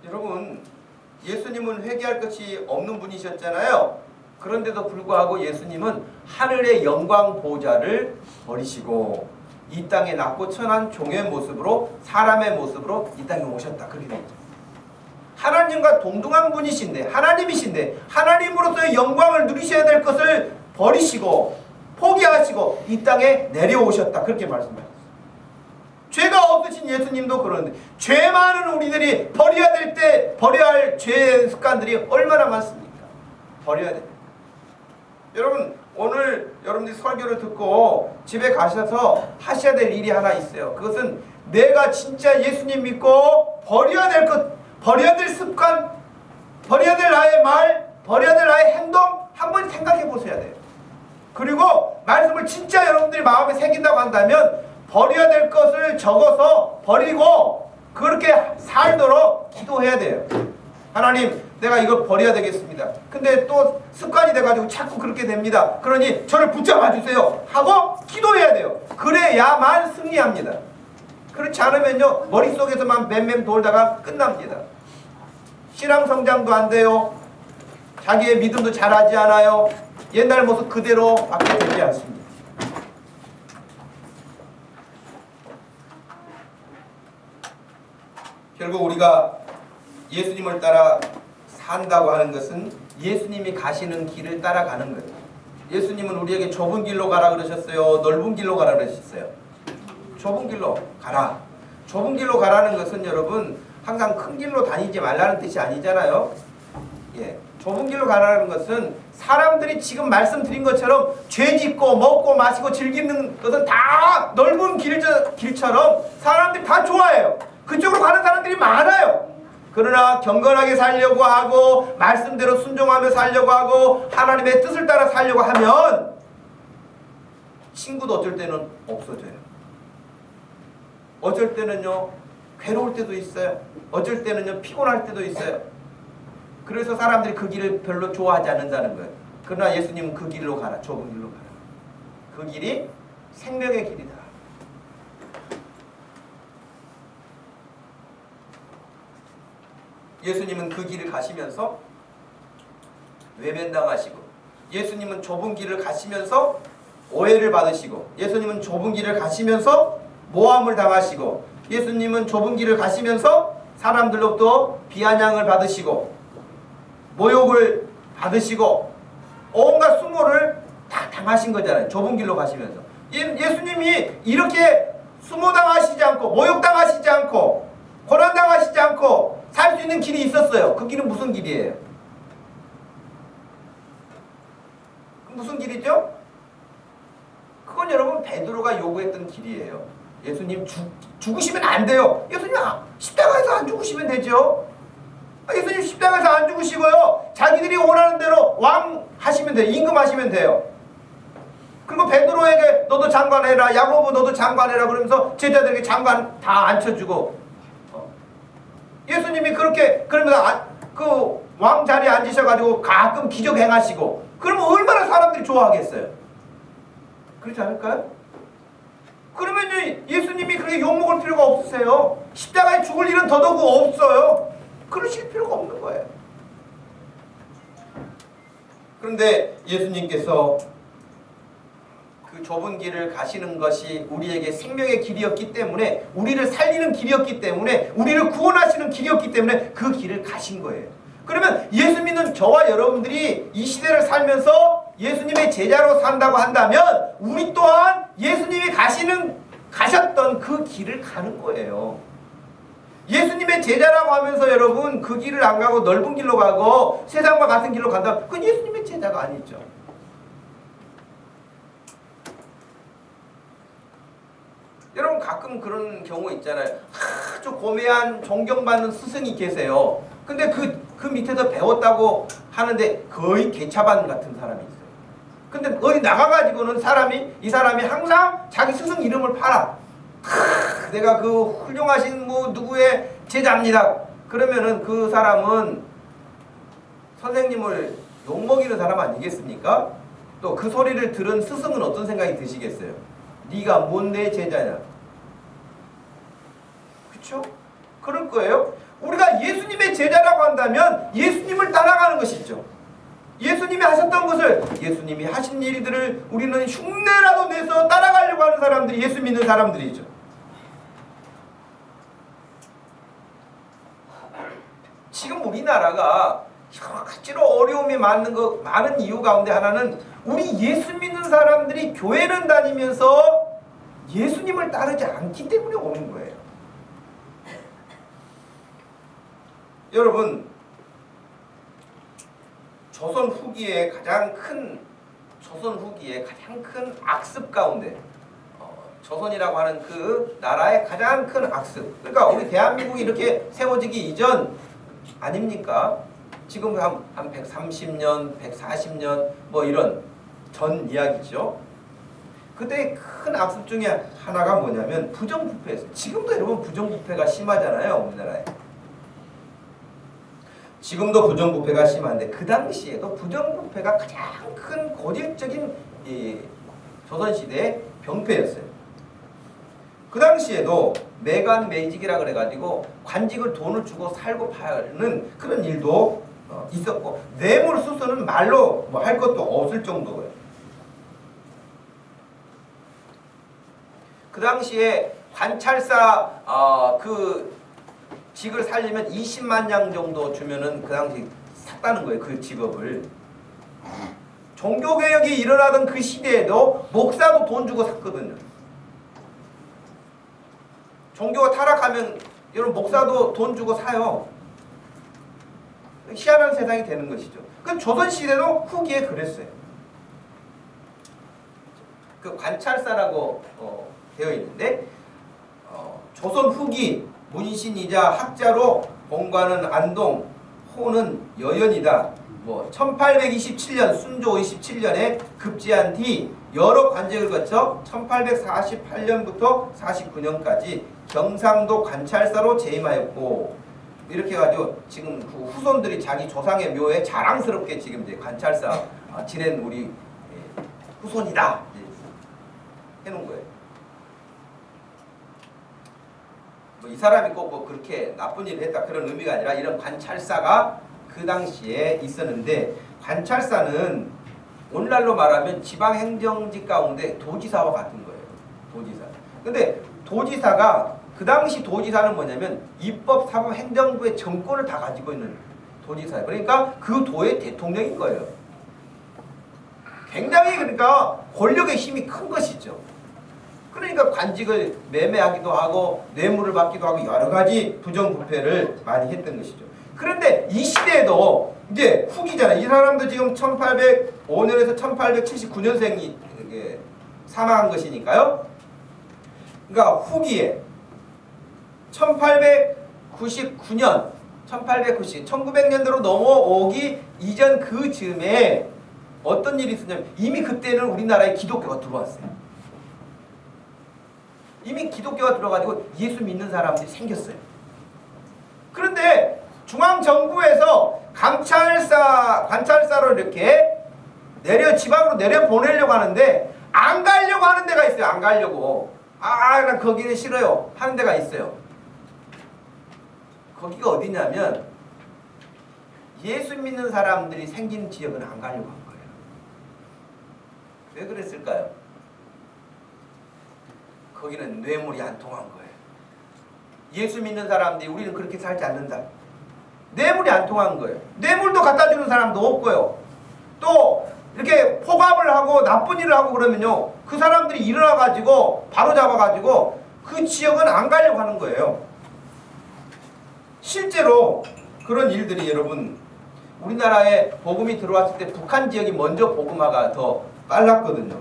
여러분, 예수님은 회개할 것이 없는 분이셨잖아요. 그런데도 불구하고 예수님은 하늘의 영광 보좌를 버리시고 이 땅에 낮고 천한 종의 모습으로, 사람의 모습으로 이 땅에 오셨다. 그렇게 되어 있죠. 하나님과 동등한 분이신데, 하나님이신데 하나님으로서의 영광을 누리셔야 될 것을 버리시고 포기하시고 이 땅에 내려오셨다. 그렇게 말씀하셨어요. 죄가 없으신 예수님도 그러는데 죄 많은 우리들이 버려야 될 때 버려야 할 죄의 습관들이 얼마나 많습니까? 버려야 됩니다. 여러분, 오늘 여러분들이 설교를 듣고 집에 가셔서 하셔야 될 일이 하나 있어요. 그것은 내가 진짜 예수님 믿고 버려야 될 것, 버려야 될 습관, 버려야 될 나의 말, 버려야 될 나의 행동 한번 생각해 보셔야 돼요. 그리고 말씀을 진짜 여러분들이 마음에 새긴다고 한다면 버려야 될 것을 적어서 버리고 그렇게 살도록 기도해야 돼요. 하나님, 내가 이걸 버려야 되겠습니다. 근데 또 습관이 돼가지고 자꾸 그렇게 됩니다. 그러니 저를 붙잡아 주세요 하고 기도해야 돼요. 그래야만 승리합니다. 그렇지 않으면요, 머릿속에서만 맴맴 돌다가 끝납니다. 신앙 성장도 안 돼요. 자기의 믿음도 잘하지 않아요. 옛날 모습 그대로 밖에 되지 않습니다. 결국 우리가 예수님을 따라 산다고 하는 것은 예수님이 가시는 길을 따라가는 거예요. 예수님은 우리에게 좁은 길로 가라 그러셨어요? 넓은 길로 가라 그러셨어요? 좁은 길로 가라. 좁은 길로 가라는 것은 여러분 항상 큰 길로 다니지 말라는 뜻이 아니잖아요. 예, 좁은 길로 가라는 것은 사람들이 지금 말씀드린 것처럼 죄 짓고 먹고 마시고 즐기는 것은 다 넓은 길처럼 사람들이 다 좋아해요. 그쪽으로 가는 사람들이 많아요. 그러나 경건하게 살려고 하고 말씀대로 순종하며 살려고 하고 하나님의 뜻을 따라 살려고 하면 친구도 어쩔 때는 없어져요. 어쩔 때는요 괴로울 때도 있어요. 어쩔 때는요 피곤할 때도 있어요. 그래서 사람들이 그 길을 별로 좋아하지 않는다는 거예요. 그러나 예수님은 그 길로 가라. 좁은 길로 가라. 그 길이 생명의 길이다. 예수님은 그 길을 가시면서 외면당하시고, 예수님은 좁은 길을 가시면서 오해를 받으시고, 예수님은 좁은 길을 가시면서 모함을 당하시고, 예수님은 좁은 길을 가시면서 사람들로부터 비아냥을 받으시고 모욕을 받으시고 온갖 수모를 다 당하신 거잖아요. 좁은 길로 가시면서. 예수님이 이렇게 수모당하시지 않고 모욕당하시지 않고 고난당하시지 않고 살 수 있는 길이 있었어요. 그 길은 무슨 길이에요? 무슨 길이죠? 그건 여러분 베드로가 요구했던 길이에요. 예수님 죽으시면 안 돼요. 예수님 십자가에서 안 죽으시면 되죠. 예수님 십자가에서 안 죽으시고요, 자기들이 원하는 대로 왕 하시면 돼요. 임금 하시면 돼요. 그리고 베드로에게 너도 장관해라, 야고보 너도 장관해라 그러면서 제자들에게 장관 다 앉혀주고, 예수님이 그렇게 그러면서 그 왕 자리에 앉으셔가지고 가끔 기적 행하시고, 그러면 얼마나 사람들이 좋아하겠어요? 그렇지 않을까요? 그러면 예수님이 그렇게 욕먹을 필요가 없으세요. 십자가에 죽을 일은 더더욱 없어요. 그러실 필요가 없는 거예요. 그런데 예수님께서 그 좁은 길을 가시는 것이 우리에게 생명의 길이었기 때문에, 우리를 살리는 길이었기 때문에, 우리를 구원하시는 길이었기 때문에 그 길을 가신 거예요. 그러면 예수 믿는 저와 여러분들이 이 시대를 살면서 예수님의 제자로 산다고 한다면 우리 또한 예수님이 가셨던 그 길을 가는 거예요. 예수님의 제자라고 하면서 여러분 그 길을 안 가고 넓은 길로 가고 세상과 같은 길로 간다, 그건 예수님의 제자가 아니죠. 여러분 가끔 그런 경우 있잖아요. 아주 고매한 존경받는 스승이 계세요. 근데 그 밑에서 배웠다고 하는데 거의 개차반 같은 사람이 있어요. 근데 어디 나가가지고는 이 사람이 항상 자기 스승 이름을 팔아. 내가 그 훌륭하신 누구의 제자입니다. 그러면은 그 사람은 선생님을 욕먹이는 사람 아니겠습니까? 또 그 소리를 들은 스승은 어떤 생각이 드시겠어요? 네가 뭔 내 제자냐? 그렇죠? 그럴 거예요. 우리가 예수님의 제자라고 한다면 예수님을 따라가는 것이죠. 예수님이 하셨던 것을, 예수님이 하신 일들을 우리는 흉내라도 내서 따라가려고 하는 사람들이 예수 믿는 사람들이죠. 지금 우리나라가 여러 가지로 어려움이 많은 이유 가운데 하나는 우리 예수 믿는 사람들이 교회는 다니면서 예수님을 따르지 않기 때문에 오는 거예요. 여러분, 조선 후기에 가장 큰 악습 가운데 조선이라고 하는 그 나라의 가장 큰 악습, 그러니까 우리 대한민국이 이렇게 세워지기 이전 아닙니까? 지금 한 130년, 140년 뭐 이런 전 이야기죠. 그때 큰 악습 중에 하나가 뭐냐면 부정부패였어요. 지금도 여러분 부정부패가 심하잖아요, 우리나라에. 지금도 부정부패가 심한데 그 당시에도 부정부패가 가장 큰 고질적인 조선시대의 병폐였어요. 그 당시에도 매간매직이라 그래가지고 관직을 돈을 주고 살고 파는 그런 일도 있었고, 뇌물수수는 말로 뭐 할 것도 없을 정도예요. 그 당시에 관찰사 그 직을 살려면 20만 냥 정도 주면은 그 당시 샀다는 거예요, 그 직업을. 종교개혁이 일어나던 그 시대에도 목사도 돈 주고 샀거든요. 종교가 타락하면 여러분 목사도 돈 주고 사요. 희한한 세상이 되는 것이죠. 그 조선시대도 후기에 그랬어요. 그 관찰사라고 되어 있는데 조선 후기 문신이자 학자로 본관은 안동, 호는 여연이다. 뭐 1827년 순조 27년에 급제한 뒤 여러 관직을 거쳐 1848년부터 49년까지 경상도 관찰사로 재임하였고, 이렇게 해가지고 지금 그 후손들이 자기 조상의 묘에 자랑스럽게 지금 이제 관찰사 지낸 우리 후손이다 해놓은 거예요. 뭐 이 사람이 꼭 뭐 그렇게 나쁜 일을 했다 그런 의미가 아니라 이런 관찰사가 그 당시에 있었는데, 관찰사는 오늘날로 말하면 지방행정직 가운데 도지사와 같은 거예요. 도지사. 근데 도지사가, 그 당시 도지사는 뭐냐면 입법, 사법, 행정부의 정권을 다 가지고 있는 도지사예요. 그러니까 그 도의 대통령인 거예요. 굉장히 그러니까 권력의 힘이 큰 것이죠. 그러니까 관직을 매매하기도 하고 뇌물을 받기도 하고 여러 가지 부정부패를 많이 했던 것이죠. 그런데 이 시대에도 이제 후기잖아요. 이 사람도 지금 1805년에서 1879년생이 사망한 것이니까요. 그러니까 후기에 1899년, 1900년대로 넘어오기 이전 그 즈음에 어떤 일이 있었냐면 이미 그때는 우리나라에 기독교가 들어왔어요. 이미 기독교가 들어가지고 예수 믿는 사람들이 생겼어요. 그런데 중앙정부에서 관찰사로 이렇게 지방으로 내려 보내려고 하는데 안 가려고 하는 데가 있어요. 안 가려고. 난 거기는 싫어요 하는 데가 있어요. 거기가 어디냐면 예수 믿는 사람들이 생긴 지역은 안 가려고 한 거예요. 왜 그랬을까요? 거기는 뇌물이 안 통한 거예요. 예수 믿는 사람들이 우리는 그렇게 살지 않는다. 뇌물이 안 통한 거예요. 뇌물도 갖다 주는 사람도 없고요. 또 이렇게 포갑을 하고 나쁜 일을 하고 그러면요, 그 사람들이 일어나가지고 바로 잡아가지고 그 지역은 안 가려고 하는 거예요. 실제로 그런 일들이 여러분 우리나라에 복음이 들어왔을 때 북한 지역이 먼저 복음화가 더 빨랐거든요.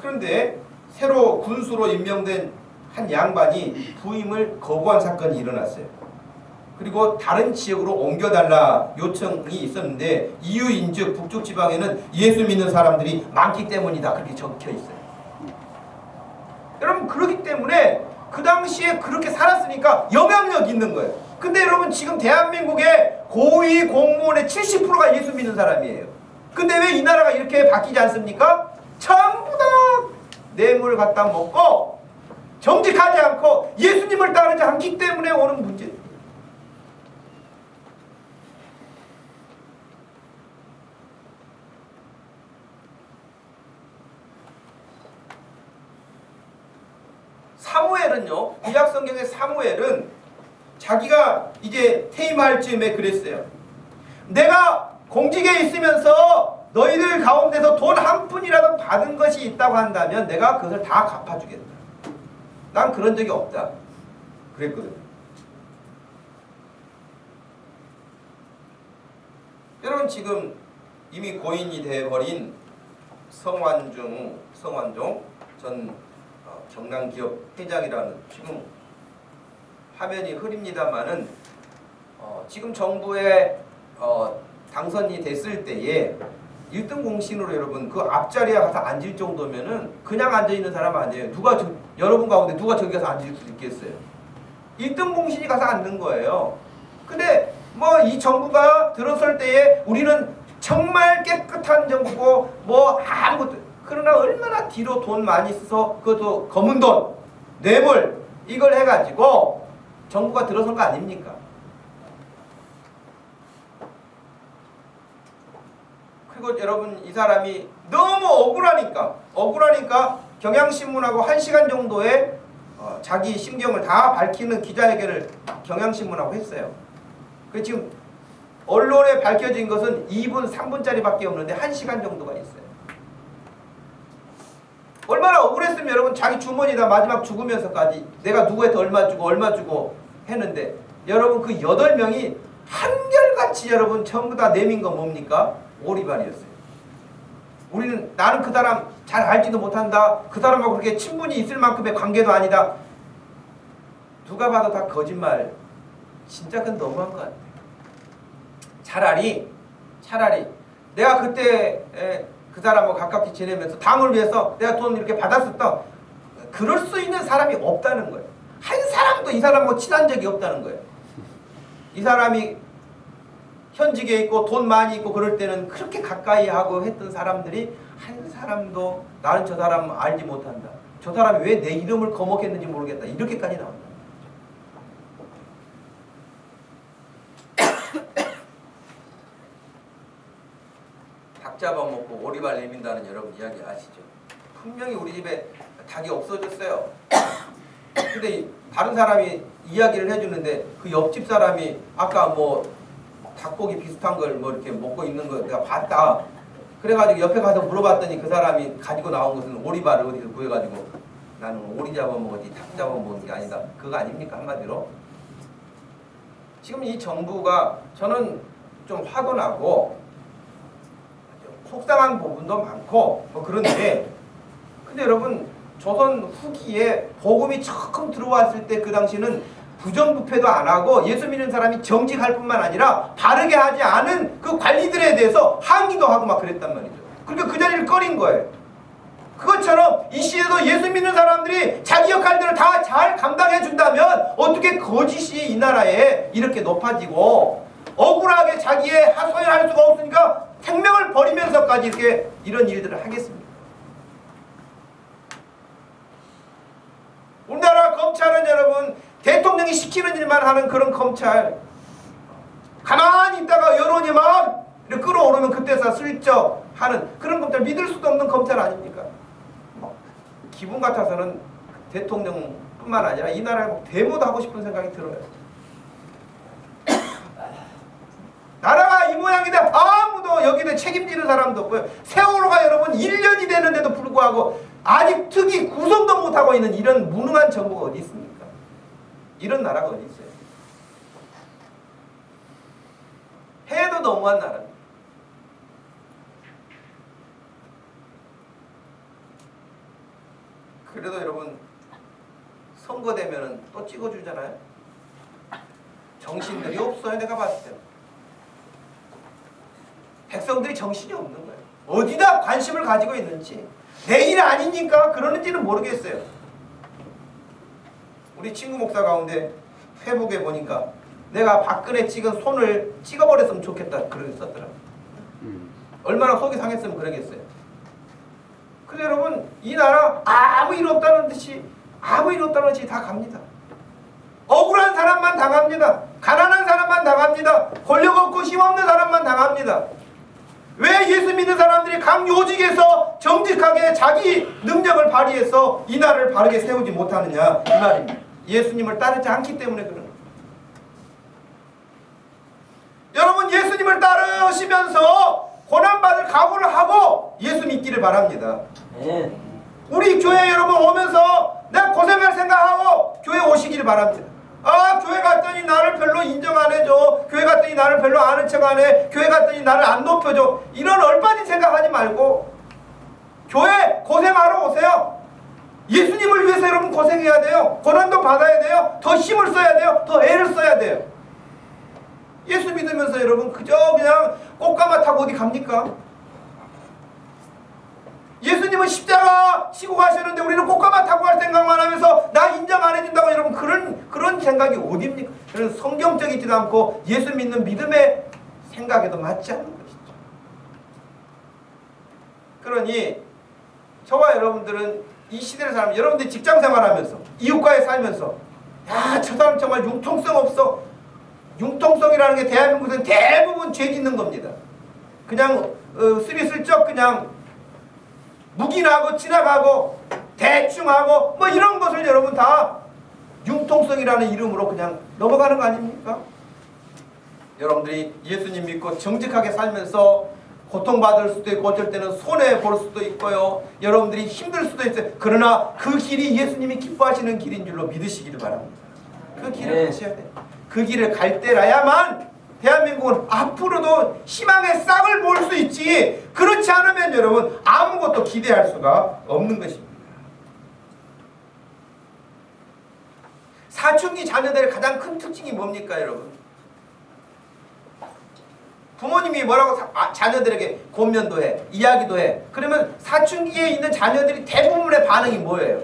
그런데 새로 군수로 임명된 한 양반이 부임을 거부한 사건이 일어났어요. 그리고 다른 지역으로 옮겨달라 요청이 있었는데 이유인즉 북쪽 지방에는 예수 믿는 사람들이 많기 때문이다, 그렇게 적혀 있어요. 여러분 그렇기 때문에 그 당시에 그렇게 살았으니까 영향력 있는 거예요. 근데 여러분 지금 대한민국의 고위 공무원의 70%가 예수 믿는 사람이에요. 근데 왜 이 나라가 이렇게 바뀌지 않습니까? 전부 다 뇌물 갖다 먹고 정직하지 않고 예수님을 따르지 않기 때문에 오는 문제. 사무엘은요, 구약 성경의 사무엘은 자기가 이제 퇴임할 즈음에 그랬어요. 내가 공직에 있으면서 너희들 가운데서 돈 한 푼이라도 받은 것이 있다고 한다면 내가 그것을 다 갚아주겠다. 난 그런 적이 없다. 그랬거든요. 여러분, 지금 이미 고인이 되어버린 성완종 전 경남기업 회장이라는, 지금 화면이 흐립니다마는 지금 정부에 당선이 됐을 때에 1등 공신으로 여러분 그 앞자리에 가서 앉을 정도면은 그냥 앉아있는 사람 아니에요. 여러분 가운데 누가 저기 가서 앉을 수 있겠어요? 1등 공신이 가서 앉는 거예요. 근데 뭐 이 정부가 들어설 때에 우리는 정말 깨끗한 정부고 뭐 아무것도, 그러나 얼마나 뒤로 돈 많이 써서 그것도 검은 돈, 뇌물 이걸 해가지고 정부가 들어선 거 아닙니까? 그리고 여러분, 이 사람이 너무 억울하니까 경향신문하고 1시간 정도의 자기 심경을 다 밝히는 기자회견을 경향신문하고 했어요. 그 지금 언론에 밝혀진 것은 2분, 3분짜리밖에 없는데 1시간 정도가 있어요. 얼마나 억울했으면 여러분, 자기 주머니다 마지막 죽으면서까지 내가 누구한테 얼마 주고 했는데, 여러분 그 8명이 한결같이 여러분 전부 다 내민 건 뭡니까? 오리발이었어요. 나는 그 사람 잘 알지도 못한다. 그 사람하고 그렇게 친분이 있을 만큼의 관계도 아니다. 누가 봐도 다 거짓말. 진짜 그건 너무한 것 같아요. 차라리 내가 그때 그 사람하고 가깝게 지내면서 당을 위해서 내가 돈 이렇게 받았었다. 그럴 수 있는 사람이 없다는 거예요. 한 사람도 이 사람하고 친한 적이 없다는 거예요. 이 사람이 현직에 있고 돈 많이 있고 그럴 때는 그렇게 가까이 하고 했던 사람들이 한 사람도 나는 저 사람 알지 못한다. 저 사람이 왜 내 이름을 거먹했는지 모르겠다. 이렇게까지 나온다. 닭 잡아먹고 오리발 내민다는 여러분 이야기 아시죠? 분명히 우리 집에 닭이 없어졌어요. 근데 다른 사람이 이야기를 해주는데 그 옆집 사람이 아까 뭐 닭고기 비슷한 걸 뭐 이렇게 먹고 있는 거 내가 봤다. 그래가지고 옆에 가서 물어봤더니 그 사람이 가지고 나온 것은 오리발을 어디서 구해가지고 나는 오리 잡아먹었지 닭 잡아먹은 게 아니다. 그거 아닙니까? 한마디로. 지금 이 정부가 저는 좀 화도 나고 속상한 부분도 많고 뭐 그런데, 근데 여러분 조선 후기에 복음이 처음 들어왔을 때 그 당시는 부정부패도 안 하고 예수 믿는 사람이 정직할 뿐만 아니라 바르게 하지 않은 그 관리들에 대해서 항의도 하고 막 그랬단 말이죠. 그러니까 그 자리를 꺼린 거예요. 그것처럼 이 시대도 예수 믿는 사람들이 자기 역할들을 다 잘 감당해 준다면 어떻게 거짓이 이 나라에 이렇게 높아지고 억울하게 자기의 하소연할 수가 없으니까 생명을 버리면서까지 이렇게 이런 일들을 하겠습니까? 우리나라 검찰은 여러분 대통령이 시키는 일만 하는 그런 검찰, 가만히 있다가 여론이 막 이렇게 끌어오르면 그때서 슬쩍 하는 그런 검찰, 믿을 수도 없는 검찰 아닙니까? 기분 같아서는 대통령뿐만 아니라 이 나라에 데모도 하고 싶은 생각이 들어요. 나라가 이 모양인데 아무도 여기에 책임지는 사람도 없고요. 세월호가 여러분 1년이 됐는데도 불구하고 아직 특히 구성도 못하고 있는 이런 무능한 정부가 어디 있습니까? 이런 나라가 어디 있어요? 해도 너무한 나라입니다. 그래도 여러분 선거 되면은 또 찍어주잖아요. 정신들이 없어요. 내가 봤을 때 백성들이 정신이 없는 거예요. 어디다 관심을 가지고 있는지, 내 일 아니니까 그러는지는 모르겠어요. 우리 친구 목사 가운데 회복해 보니까 내가 박근혜 찍은 손을 찍어버렸으면 좋겠다 그렇게 썼더라고요. 얼마나 속이 상했으면 그러겠어요. 근데 여러분 이 나라 아무 일 없다는 듯이 아무 일 없다는 것이 다 갑니다. 억울한 사람만 당합니다. 가난한 사람만 당합니다. 권력 없고 힘없는 사람만 당합니다. 왜 예수 믿는 사람들이 각 요직에서 정직하게 자기 능력을 발휘해서 이 나라를 바르게 세우지 못하느냐 이 말입니다. 예수님을 따르지 않기 때문에 그런 거예요. 여러분 예수님을 따르시면서 고난받을 각오를 하고 예수 믿기를 바랍니다. 우리 교회 여러분 오면서 내가 고생할 생각하고 교회 오시길 바랍니다. 아 교회 갔더니 나를 별로 인정 안 해줘. 교회 갔더니 나를 별로 아는 척 안 해. 교회 갔더니 나를 안 높여줘. 이런 얼빠진 생각하지 말고 교회 고생하러 오세요. 예수님을 위해서 여러분 고생해야 돼요. 고난도 받아야 돼요. 더 힘을 써야 돼요. 더 애를 써야 돼요. 예수 믿으면서 여러분 그저 그냥 꽃가마 타고 어디 갑니까? 예수님은 십자가 지고 가셨는데 우리는 꽃가마 타고 갈 생각만 하면서 나 인정 안 해준다고 여러분 그런 생각이 어딥니까? 그런 성경적이지도 않고 예수 믿는 믿음의 생각에도 맞지 않는 것이죠. 그러니 저와 여러분들은 이 시대를 살면 여러분들이 직장생활하면서 이웃과에 살면서 야, 저 사람 정말 융통성 없어. 융통성이라는 게 대한민국에서는 대부분 죄 짓는 겁니다. 그냥 스리슬쩍 그냥 묵인하고 지나가고 대충하고 뭐 이런 것을 여러분 다 융통성이라는 이름으로 그냥 넘어가는 거 아닙니까? 여러분들이 예수님 믿고 정직하게 살면서 고통받을 수도 있고 어쩔 때는 손해볼 수도 있고요. 여러분들이 힘들 수도 있어요. 그러나 그 길이 예수님이 기뻐하시는 길인 줄로 믿으시기를 바랍니다. 그 길을 가셔야 돼요. 그 길을 갈 때라야만 대한민국은 앞으로도 희망의 싹을 볼 수 있지, 그렇지 않으면 여러분 아무것도 기대할 수가 없는 것입니다. 사춘기 자녀들의 가장 큰 특징이 뭡니까 여러분? 부모님이 뭐라고 자녀들에게 권면도 해, 이야기도 해. 그러면 사춘기에 있는 자녀들이 대부분의 반응이 뭐예요?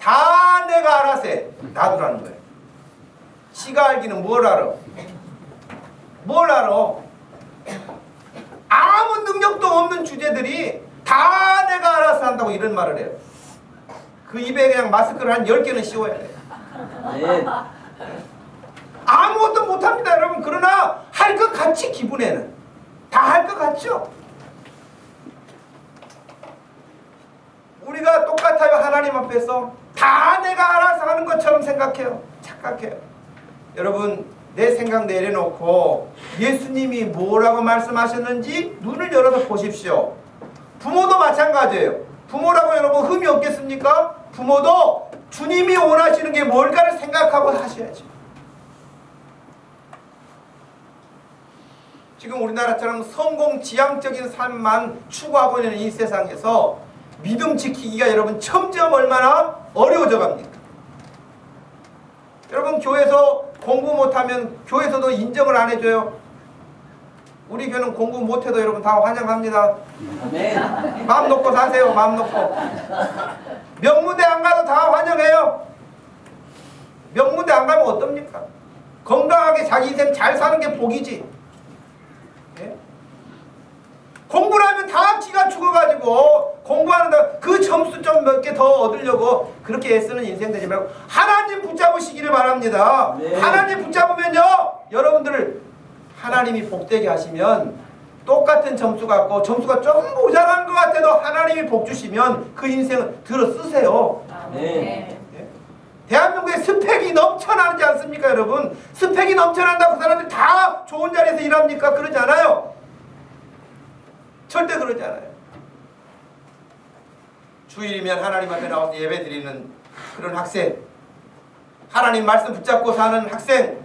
다 내가 알아서 해. 놔두라는 거예요. 지가 알기는 뭘 알아? 뭘 알아? 아무 능력도 없는 주제들이 다 내가 알아서 한다고 이런 말을 해요. 그 입에 그냥 마스크를 한 10개는 씌워야 돼요. 네. 아무것도 못합니다 여러분. 그러나 할 것 같지. 기분에는 다 할 것 같죠. 우리가 똑같아요. 하나님 앞에서 다 내가 알아서 하는 것처럼 생각해요. 착각해요. 여러분 내 생각 내려놓고 예수님이 뭐라고 말씀하셨는지 눈을 열어서 보십시오. 부모도 마찬가지예요. 부모라고 여러분 흠이 없겠습니까? 부모도 주님이 원하시는 게 뭘까를 생각하고 하셔야죠. 지금 우리나라처럼 성공지향적인 삶만 추구하고 있는 이 세상에서 믿음 지키기가 여러분 점점 얼마나 어려워져 갑니까? 여러분 교회에서 공부 못하면 교회에서도 인정을 안 해줘요. 우리 교회는 공부 못해도 여러분 다 환영합니다. 아멘. 마음 놓고 사세요. 마음 놓고. 명문대 안 가도 다 환영해요. 명문대 안 가면 어떻습니까? 건강하게 자기 인생 잘 사는 게 복이지. 예? 공부를 하면 다 기가 죽어가지고 공부하는다 그 점수 좀 몇 개 더 얻으려고 그렇게 애쓰는 인생 되지 말고 하나님 붙잡으시기를 바랍니다. 네. 하나님 붙잡으면요 여러분들을 하나님이 복되게 하시면 똑같은 점수 갖고 점수가 좀 모자란 것 같아도 하나님이 복 주시면 그 인생을 들어 쓰세요. 네. 대한민국에 스펙이 넘쳐나지 않습니까 여러분? 스펙이 넘쳐난다고 그 사람들이 다 좋은 자리에서 일합니까? 그러지 않아요. 절대 그러지 않아요. 주일이면 하나님 앞에 나와서 예배 드리는 그런 학생, 하나님 말씀 붙잡고 사는 학생,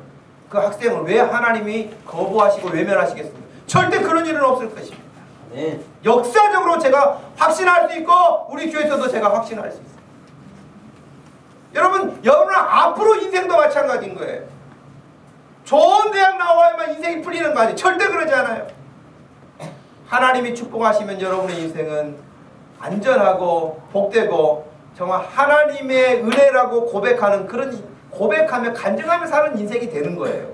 그 학생을 왜 하나님이 거부하시고 외면하시겠습니까? 절대 그런 일은 없을 것입니다. 네. 역사적으로 제가 확신할 수 있고 우리 교회에서도 제가 확신할 수 있어요. 여러분 앞으로 인생도 마찬가지인 거예요. 좋은 대학 나와야만 인생이 풀리는 거 아니에요. 절대 그러지 않아요. 하나님이 축복하시면 여러분의 인생은 안전하고 복되고 정말 하나님의 은혜라고 고백하는 그런 고백하며 간증하며 사는 인생이 되는 거예요.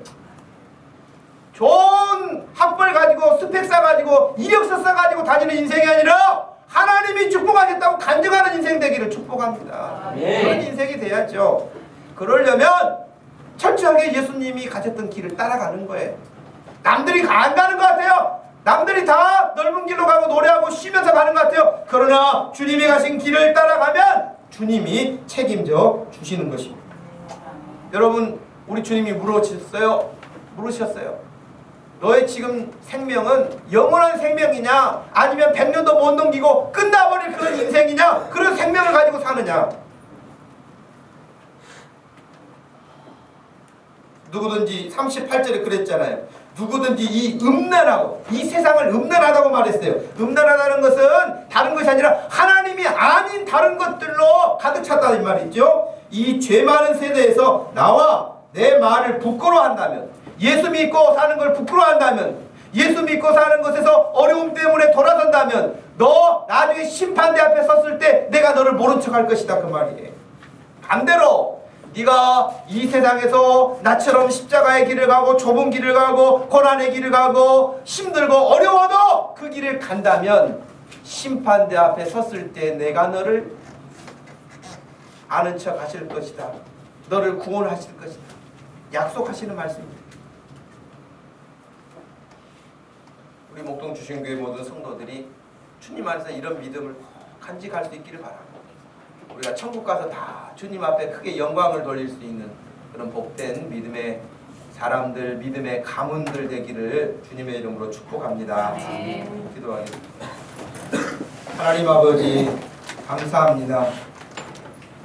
좋은 학벌 가지고 스펙 쌓아가지고 이력서 써가지고 다니는 인생이 아니라 하나님이 축복하셨다고 간증하는 인생 되기를 축복합니다. 네. 그런 인생이 돼야죠. 그러려면 철저하게 예수님이 가셨던 길을 따라가는 거예요. 남들이 안 가는 것 같아요. 남들이 다 넓은 길로 가고 노래하고 쉬면서 가는 것 같아요. 그러나 주님이 가신 길을 따라가면 주님이 책임져 주시는 것입니다. 여러분, 우리 주님이 물으셨어요? 너의 지금 생명은 영원한 생명이냐, 아니면 100년도 못 넘기고 끝나버릴 그런 인생이냐, 그런 생명을 가지고 사느냐. 누구든지 38절에 그랬잖아요. 누구든지 이 음란하고, 이 세상을 음란하다고 말했어요. 음란하다는 것은 다른 것이 아니라 하나님이 아닌 다른 것들로 가득 찼다는 말이죠. 이 죄 많은 세대에서 나와 내 말을 부끄러워한다면, 예수 믿고 사는 걸 부끄러워한다면, 예수 믿고 사는 것에서 어려움 때문에 돌아선다면 너 나중에 심판대 앞에 섰을 때 내가 너를 모른 척할 것이다, 그 말이에요. 반대로 네가 이 세상에서 나처럼 십자가의 길을 가고 좁은 길을 가고 고난의 길을 가고 힘들고 어려워도 그 길을 간다면 심판대 앞에 섰을 때 내가 너를 아는 척 하실 것이다, 너를 구원하실 것이다, 약속하시는 말씀입니다. 우리 목동 주신교회 모든 성도들이 주님 안에서 이런 믿음을 간직할 수 있기를 바랍니다. 우리가 천국 가서 다 주님 앞에 크게 영광을 돌릴 수 있는 그런 복된 믿음의 사람들, 믿음의 가문들 되기를 주님의 이름으로 축복합니다. 기도하겠습니다. 하나님 아버지, 감사합니다.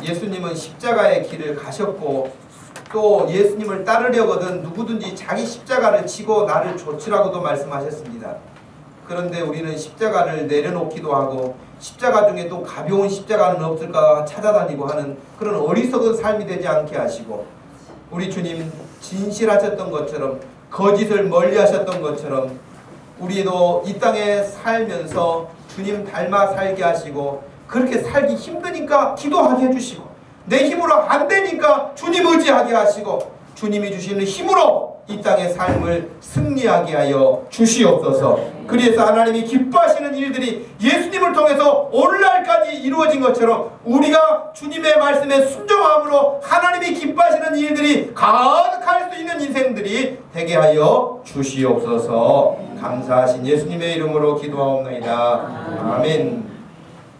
예수님은 십자가의 길을 가셨고 또 예수님을 따르려거든 누구든지 자기 십자가를 지고 나를 좇으라고도 말씀하셨습니다. 그런데 우리는 십자가를 내려놓기도 하고 십자가 중에 또 가벼운 십자가는 없을까 찾아다니고 하는 그런 어리석은 삶이 되지 않게 하시고, 우리 주님 진실하셨던 것처럼 거짓을 멀리하셨던 것처럼 우리도 이 땅에 살면서 주님 닮아 살게 하시고, 그렇게 살기 힘드니까 기도하게 해주시고, 내 힘으로 안 되니까 주님 의지하게 하시고, 주님이 주시는 힘으로 이 땅의 삶을 승리하게 하여 주시옵소서. 그래서 하나님이 기뻐하시는 일들이 예수님을 통해서 오늘날까지 이루어진 것처럼 우리가 주님의 말씀에 순종함으로 하나님이 기뻐하시는 일들이 가득할 수 있는 인생들이 되게 하여 주시옵소서. 감사하신 예수님의 이름으로 기도하옵나이다. 아멘.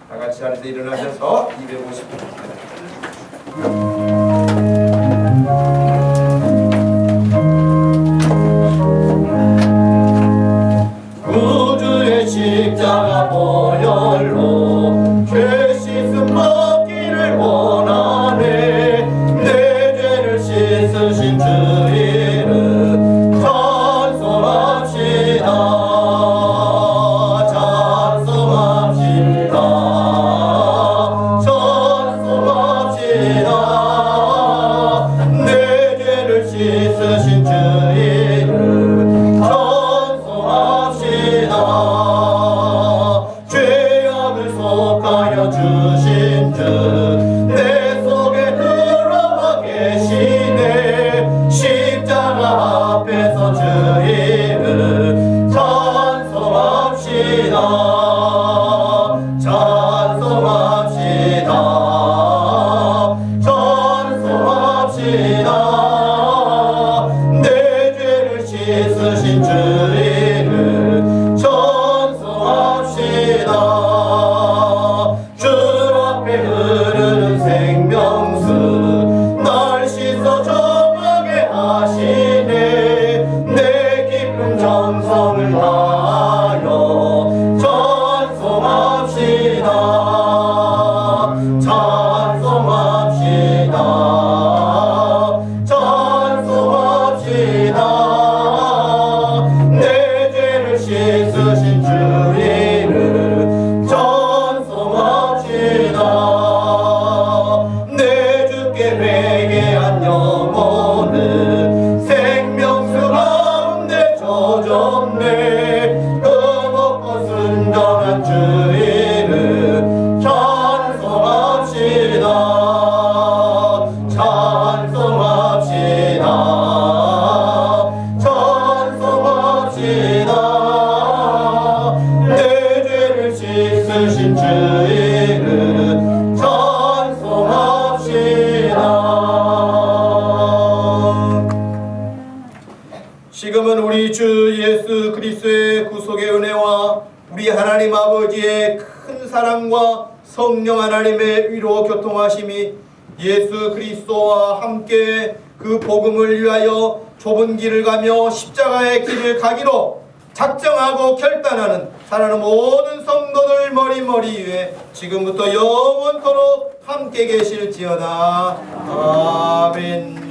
다 같이 자리에서 일어나셔서 250분 구주의 십자가 보혈로 죄 씻음 받기를 원하네. 내 죄를 씻으신 주 이름 찬송합시다. 찬송합시다. 찬송합시다. 내 죄를 씻으신 주 이름 죄악을 속하여 주신 주 내 속에 들어와 계시네. 십자가 앞에서 주 이름 찬송합시다. 찬송합시다. 찬송합시다. 내 죄를 씻으신 주 이름 찬송합시다. 주 앞에 흐르는 생명수 날 씻어 정하게 하시네. 내 깊은 정성을 다하여 찬송합시다. 찬송합시다. 찬송합시다. 내 죄를 씻으신 주 이름 찬송합시다. 내 주께 회개한 영혼은 생명수 가운데 젖었네. 흠없고 순전한 주 이름 찬송합시다. 찬송합시다. 찬송합시다. 내 죄를 씻으신 주 사랑과 성령 하나님의 위로 교통하심이 예수 그리스도와 함께 그 복음을 위하여 좁은 길을 가며 십자가의 길을 가기로 작정하고 결단하는 사랑하는 모든 성도들 머리 위에 지금부터 영원토록 함께 계실지어다. 아멘.